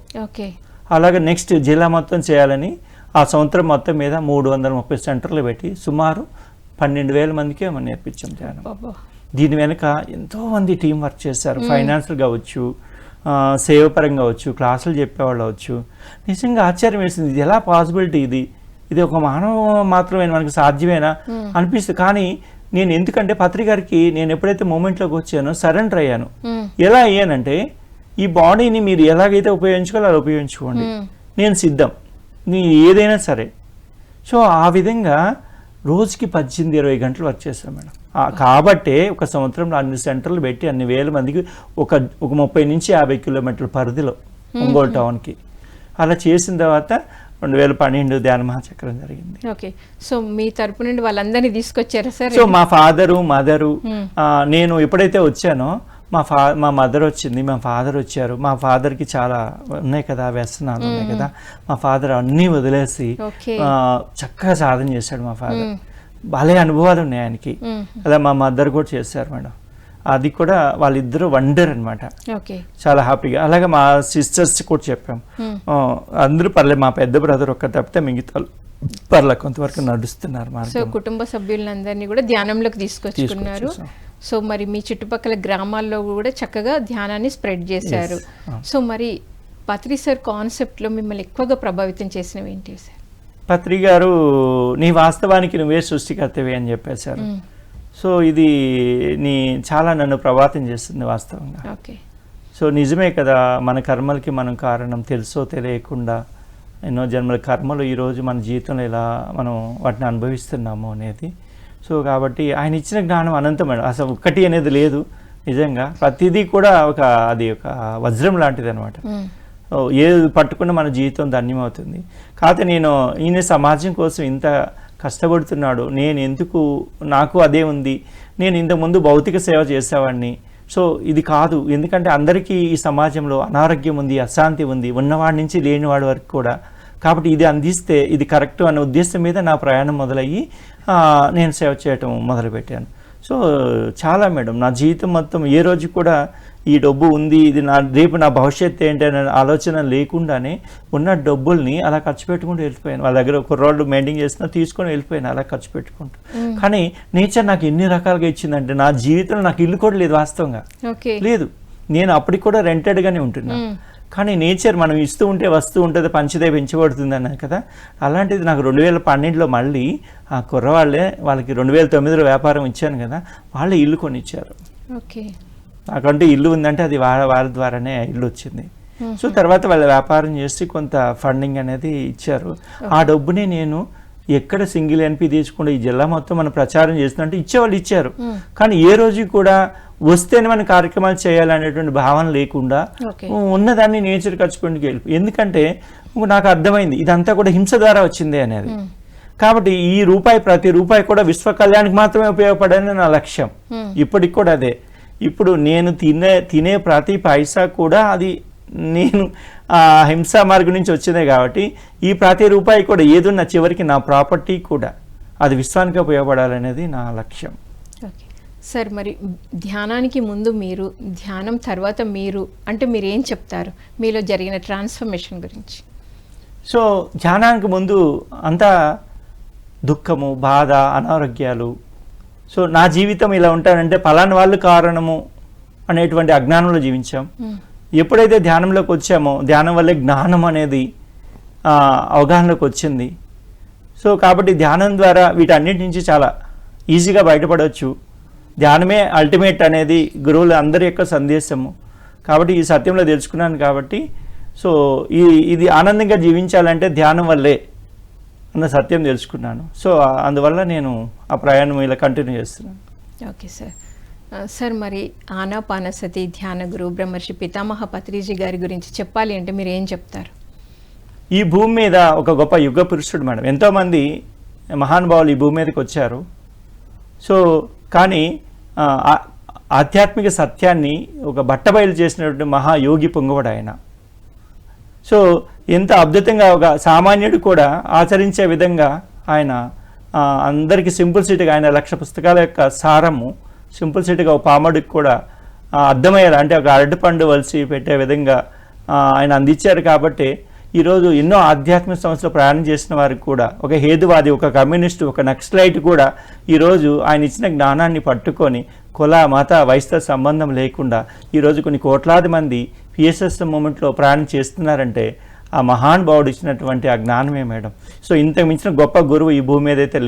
అలాగే నెక్స్ట్ జిల్లా మొత్తం చేయాలని ఆ సంవత్సరం మొత్తం మీద 330 సెంటర్లు పెట్టి సుమారు 12,000 మందికే మనం నేర్పించాం ధ్యానం. దీని వెనుక ఎంతోమంది టీం వర్క్ చేశారు. ఫైనాన్షియల్ కావచ్చు, సేవపరంగా అవచ్చు, క్లాసులు చెప్పేవాళ్ళు అవచ్చు. నిజంగా ఆశ్చర్యం వేసింది, ఇది ఎలా పాసిబిలిటీ, ఇది ఒక మానవ మాత్రమే మనకు సాధ్యమేనా అనిపిస్తుంది. కానీ నేను ఎందుకంటే పత్రికారికి నేను ఎప్పుడైతే మూమెంట్లోకి వచ్చానో సరెండర్ అయ్యాను. ఎలా అయ్యానంటే, ఈ బాడీని మీరు ఎలాగైతే ఉపయోగించుకోవాలో అలా ఉపయోగించుకోండి, నేను సిద్ధం, నీ ఏదైనా సరే. సో ఆ విధంగా రోజుకి 18-20 గంటలు వర్క్ చేస్తాం మేడం. కాబట్టే ఒక సంవత్సరంలో అన్ని సెంటర్లు పెట్టి అన్ని వేల మందికి ఒక 30 నుంచి 50 కిలోమీటర్ల పరిధిలో ఒంగోలు టౌన్కి అలా చేసిన తర్వాత 2012 ధ్యాన మహాచక్రం జరిగింది. ఓకే. సో మీ తరపు నుండి వాళ్ళందరినీ తీసుకొచ్చారా సార్? సో మా ఫాదరు, మదరు, నేను ఎప్పుడైతే వచ్చానో మా మదర్ వచ్చింది, మా ఫాదర్ వచ్చారు. మా ఫాదర్కి చాలా ఉన్నాయి కదా, వ్యసనాలు ఉన్నాయి కదా. మా ఫాదర్ అన్నీ వదిలేసి చక్కగా సాధన చేశాడు. మా ఫాదర్ భలే అనుభవాలు ఉన్నాయి ఆయనకి. అలా మా మదర్ కూడా చేశారు మేడం. అది కూడా వాళ్ళిద్దరూ వండర్ అనమాట, చాలా హ్యాపీగా. అలాగే మా సిస్టర్స్ కూడా చెప్పాం, అందరూ పర్లేదు, మా పెద్ద బ్రదర్ ఒక్క తప్పితే మిగతా పర్లేదు కొంతవరకు నడుస్తున్నారు. సో కుటుంబ సభ్యులందరినీ కూడా ధ్యానంలోకి తీసుకొచ్చుకున్నారు. సో మరి మీ చుట్టుపక్కల గ్రామాల్లో కూడా చక్కగా ధ్యానాన్ని స్ప్రెడ్ చేశారు. సో మరి పత్రి సార్ కాన్సెప్ట్లో మిమ్మల్ని ఎక్కువగా ప్రభావితం చేసినవి ఏంటి సార్? పత్రి గారు నీ వాస్తవానికి నువ్వే సృష్టికర్తవి అని చెప్పేశారు. సో ఇది చాలా నన్ను ప్రభావితం చేస్తుంది వాస్తవంగా. సో నిజమే కదా, మన కర్మలకి మనం కారణం, తెలుసో తెలియకుండా ఎన్నో జన్మల కర్మలు ఈరోజు మన జీవితంలో ఎలా మనం వాటిని అనుభవిస్తున్నాము అనేది. సో కాబట్టి ఆయన ఇచ్చిన జ్ఞానం అనంతమైన, అసలు ఒక్కటి అనేది లేదు. నిజంగా ప్రతిదీ కూడా అది ఒక వజ్రం లాంటిది అనమాట. ఏది పట్టుకున్న మన జీవితం ధన్యమవుతుంది. కాకపోతే ఈయన సమాజం కోసం ఇంత కష్టపడుతున్నాడు, నేను ఎందుకు, నాకు అదే ఉంది, నేను ఇంతకుముందు భౌతిక సేవ చేసేవాడిని. సో ఇది కాదు, ఎందుకంటే అందరికీ ఈ సమాజంలో అనారోగ్యం ఉంది, అశాంతి ఉంది, ఉన్నవాడి నుంచి లేనివాడి వరకు కూడా. కాబట్టి ఇది అందిస్తే ఇది కరెక్ట్ అనే ఉద్దేశం మీద నా ప్రయాణం మొదలయ్యి నేను సేవ చేయటం మొదలుపెట్టాను. సో చాలా మేడం, నా జీవితం మొత్తం ఏ రోజు కూడా ఈ డబ్బు ఉంది, ఇది రేపు నా భవిష్యత్తు ఏంటి అనే ఆలోచన లేకుండానే ఉన్న డబ్బుల్ని అలా ఖర్చు పెట్టుకుంటూ వెళ్ళిపోయాను. వాళ్ళ దగ్గర కుర్రాళ్ళు మెయింటైన్ చేస్తున్నా తీసుకొని వెళ్ళిపోయాను అలా ఖర్చు పెట్టుకుంటూ. కానీ నేచర్ నాకు ఎన్ని రకాలుగా ఇచ్చిందంటే, నా జీవితంలో నాకు ఇల్లు కూడా లేదు వాస్తవంగా, లేదు. నేను అప్పటికి కూడా రెంటెడ్గానే ఉంటున్నా. కానీ నేచర్ మనం ఇస్తూ ఉంటే వస్తూ ఉంటుంది, పంచిదే పెంచబడుతుంది అన్నారు కదా. అలాంటిది నాకు 2012లో మళ్ళీ ఆ కుర్రవాళ్ళే, వాళ్ళకి 2009లో వ్యాపారం ఇచ్చాను కదా, వాళ్ళే ఇల్లు కొనిచ్చారు. నాకంటే ఇల్లు ఉందంటే అది వాళ్ళ ద్వారానే ఇల్లు వచ్చింది. సో తర్వాత వాళ్ళ వ్యాపారం చేసి కొంత ఫండింగ్ అనేది ఇచ్చారు. ఆ డబ్బుని నేను ఎక్కడ సింగిల్ ఎన్పి తీసుకుంటే ఈ జిల్లా మొత్తం మనం ప్రచారం చేస్తుంటే ఇచ్చేవాళ్ళు ఇచ్చారు. కానీ ఏ రోజు కూడా వస్తేనే మన కార్యక్రమాలు చేయాలనేటువంటి భావన లేకుండా ఉన్నదాన్ని నేచర్ ఖర్చు పెట్టుకు ఎందుకంటే నాకు అర్థమైంది ఇదంతా కూడా హింస ద్వారా వచ్చిందే అనేది. కాబట్టి ఈ ప్రతి రూపాయి కూడా విశ్వ కళ్యాణానికి మాత్రమే ఉపయోగపడని నా లక్ష్యం. ఇప్పటికి కూడా అదే. ఇప్పుడు నేను తినే ప్రతి పైసా కూడా అది నేను హింసా మార్గం నుంచి వచ్చిందే. కాబట్టి ఈ ప్రతి రూపాయి కూడా ఏదున్న చివరికి నా ప్రాపర్టీ కూడా అది విశ్వానికి ఉపయోగపడాలనేది నా లక్ష్యం. సార్ మరి ధ్యానానికి ముందు మీరు, ధ్యానం తర్వాత మీరు అంటే మీరు ఏం చెప్తారు మీలో జరిగిన ట్రాన్స్ఫర్మేషన్ గురించి? సో ధ్యానానికి ముందు అంతా దుఃఖము, బాధ, అనారోగ్యాలు. సో నా జీవితం ఇలా ఉంటానంటే పలానా వాళ్ళు కారణము అనేటువంటి అజ్ఞానంలో జీవించాం. ఎప్పుడైతే ధ్యానంలోకి వచ్చామో ధ్యానం వల్లే జ్ఞానం అనేది అవగాహనలోకి వచ్చింది. సో కాబట్టి ధ్యానం ద్వారా వీటన్నిటి నుంచి చాలా ఈజీగా బయటపడవచ్చు. ధ్యానమే అల్టిమేట్ అనేది గురువులు అందరి యొక్క సందేశము. కాబట్టి ఈ సత్యంలో తెలుసుకున్నాను. కాబట్టి సో ఇది ఆనందంగా జీవించాలంటే ధ్యానం వల్లే అన్న సత్యం తెలుసుకున్నాను. సో అందువల్ల నేను ఆ ప్రయాణం ఇలా కంటిన్యూ చేస్తున్నాను. Okay sir. సార్ మరి ఆనాపానసతి ధ్యాన గురు బ్రహ్మర్షి పితామహ పత్రిజీ గారి గురించి చెప్పాలి అంటే మీరు ఏం చెప్తారు? ఈ భూమి మీద ఒక గొప్ప యుగ పురుషుడు మేడం. ఎంతోమంది మహానుభావులు ఈ భూమి మీదకి వచ్చారు. సో కానీ ఆధ్యాత్మిక సత్యాన్ని ఒక బట్టబయలు చేసినటువంటి మహాయోగి పొంగవడు ఆయన. సో ఎంత అద్భుతంగా ఒక సామాన్యుడు కూడా ఆచరించే విధంగా ఆయన అందరికీ సింపుల్సిటీగా ఆయన 1,00,000 పుస్తకాల యొక్క సారము సింపుల్సిటీగా ఒక పామడికి కూడా అర్థమయ్యేలా, అంటే ఒక అరటిపండు వలిసి పెట్టే విధంగా ఆయన అందించారు. కాబట్టి ఈరోజు ఎన్నో ఆధ్యాత్మిక సంస్థలు ప్రయాణం చేసిన వారికి కూడా, ఒక హేతువాది, ఒక కమ్యూనిస్టు, ఒక నక్సలైట్ కూడా ఈరోజు ఆయన ఇచ్చిన జ్ఞానాన్ని పట్టుకొని కుల, మత, వైస్తవ సంబంధం లేకుండా ఈరోజు కొన్ని కోట్లాది మంది పిఎస్ఎస్ మూమెంట్లో ప్రయాణం చేస్తున్నారంటే ఆ మహానుభావుడు ఇచ్చినటువంటి ఆ జ్ఞానమే మేడం. సో ఇంతకు మించిన గొప్ప గురువు ఈ భూమి మీద అయితే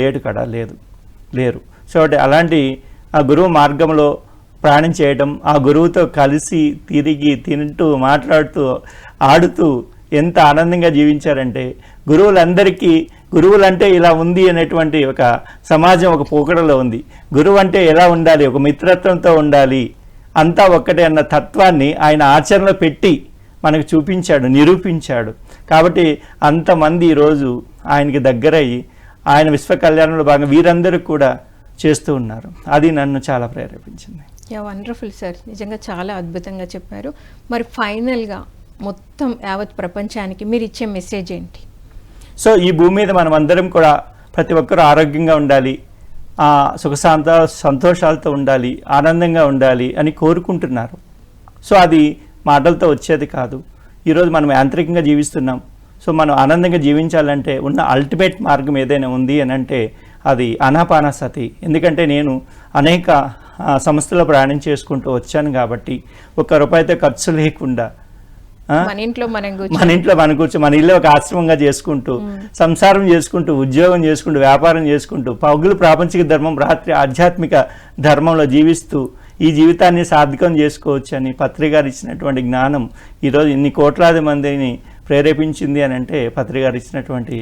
లేరు. సో అలాంటి ఆ గురువు మార్గంలో ప్రయాణం చేయడం, ఆ గురువుతో కలిసి తిరిగి తింటూ మాట్లాడుతూ ఆడుతూ ఎంత ఆనందంగా జీవించారంటే, గురువులంటే ఇలా ఉంది అనేటువంటి ఒక సమాజం ఒక పోకడలో ఉంది. గురువు అంటే ఎలా ఉండాలి, ఒక మిత్రత్వంతో ఉండాలి, అంతా ఒక్కటే అన్న తత్వాన్ని ఆయన ఆచరణలో పెట్టి మనకు చూపించాడు, నిరూపించాడు. కాబట్టి అంతమంది ఈరోజు ఆయనకి దగ్గరయ్యి ఆయన విశ్వ కళ్యాణంలో భాగంగా వీరందరూ కూడా చేస్తూ ఉన్నారు. అది నన్ను చాలా ప్రేరేపించింది. యా వండర్ఫుల్ సార్, నిజంగా చాలా అద్భుతంగా చెప్పారు. మరి ఫైనల్గా మొత్తం యావత్ ప్రపంచానికి మీరు ఇచ్చే మెసేజ్ ఏంటి? సో ఈ భూమి మీద మనం అందరం కూడా ప్రతి ఒక్కరూ ఆరోగ్యంగా ఉండాలి, సంతోషాలతో ఉండాలి, ఆనందంగా ఉండాలి అని కోరుకుంటున్నారు. సో అది మాటలతో వచ్చేది కాదు. ఈరోజు మనం యాంత్రికంగా జీవిస్తున్నాం. సో మనం ఆనందంగా జీవించాలంటే ఉన్న అల్టిమేట్ మార్గం ఏదైనా ఉంది అని అంటే అది ఆనాపానసతి. ఎందుకంటే నేను అనేక సంస్థలో ప్రయాణం చేసుకుంటూ వచ్చాను కాబట్టి ₹1 ఖర్చు లేకుండా మన ఇంట్లో మనం కూర్చో మన ఇల్లు ఒక ఆశ్రమంగా చేసుకుంటూ సంసారం చేసుకుంటూ ఉద్యోగం చేసుకుంటూ వ్యాపారం చేసుకుంటూ పగులు ప్రాపంచిక ధర్మం, రాత్రి ఆధ్యాత్మిక ధర్మంలో జీవిస్తూ ఈ జీవితాన్ని సార్థకం చేసుకోవచ్చు అని పత్రి గారు ఇచ్చినటువంటి జ్ఞానం ఈరోజు ఇన్ని కోట్లాది మందిని ప్రేరేపించింది అని అంటే పత్రి గారు ఇచ్చినటువంటి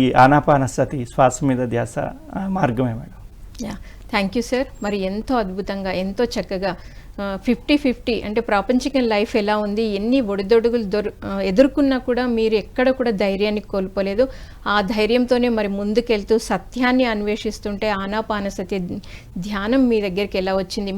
ఈ ఆనాపానసతి శ్వాస మీద ధ్యాస మార్గమే madam. Yeah, thank you sir. మరి ఎంతో అద్భుతంగా ఎంతో చక్కగా 50-50 అంటే ప్రాపంచిక లైఫ్ ఎలా ఉంది, ఎన్ని ఒడిదొడుగులు ఎదుర్కొన్నా కూడా మీరు ఎక్కడ కూడా ధైర్యాన్ని కోల్పోలేదు. ఆ ధైర్యంతోనే మరి ముందుకెళ్తూ సత్యాన్ని అన్వేషిస్తుంటే ఆనాపానసతి ధ్యానం మీ దగ్గరికి ఎలా వచ్చింది,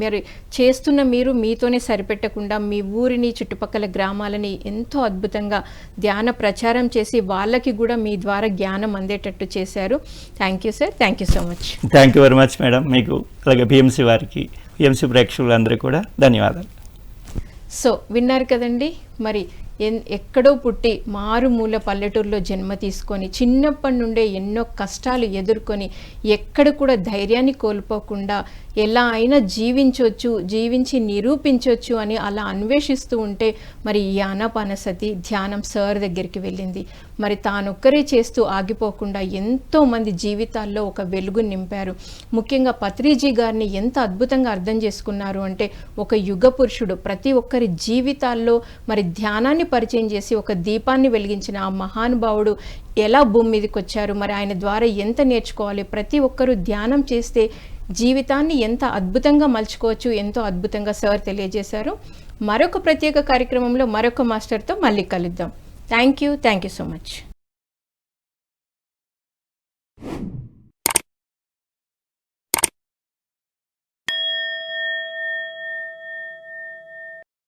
మీరు మీతోనే సరిపెట్టకుండా మీ ఊరిని చుట్టుపక్కల గ్రామాలని ఎంతో అద్భుతంగా ధ్యాన ప్రచారం చేసి వాళ్ళకి కూడా మీ ద్వారా జ్ఞానం అందేటట్టు చేశారు. Thank you sir, thank you so much. Thank you very much madam. మీకు అలాగే పిఎంసి వారికి, పిఎంసి ప్రేక్షకులందరూ కూడా ధన్యవాదాలు. సో విన్నారు కదండి, మరి ఎక్కడో పుట్టి మారుమూల పల్లెటూరులో జన్మ తీసుకొని చిన్నప్పటి నుండే ఎన్నో కష్టాలు ఎదుర్కొని ఎక్కడ కూడా ధైర్యాన్ని కోల్పోకుండా ఎలా అయినా జీవించి నిరూపించవచ్చు అని అలా అన్వేషిస్తూ ఉంటే మరి ఈ ఆనాపానసతి ధ్యానం సార్ దగ్గరికి వెళ్ళింది. మరి తానొక్కరే చేస్తూ ఆగిపోకుండా ఎంతోమంది జీవితాల్లో ఒక వెలుగు నింపారు. ముఖ్యంగా పత్రిజీ గారిని ఎంత అద్భుతంగా అర్థం చేసుకున్నారు అంటే ఒక యుగ పురుషుడు ప్రతి ఒక్కరి జీవితాల్లో మరి ధ్యానాన్ని పరిచయం చేసి ఒక దీపాన్ని వెలిగించిన ఆ మహానుభావుడు ఎలా భూమి మీదకి వచ్చారు, మరి ఆయన ద్వారా ఎంత నేర్చుకోవాలి, ప్రతి ఒక్కరూ ధ్యానం చేస్తే జీవితాన్ని ఎంత అద్భుతంగా మలుచుకోవచ్చు, ఎంతో అద్భుతంగా సార్ తెలియజేశారు. మరొక ప్రత్యేక కార్యక్రమంలో మరొక మాస్టర్తో మళ్ళీ కలుద్దాం. Thank you so much.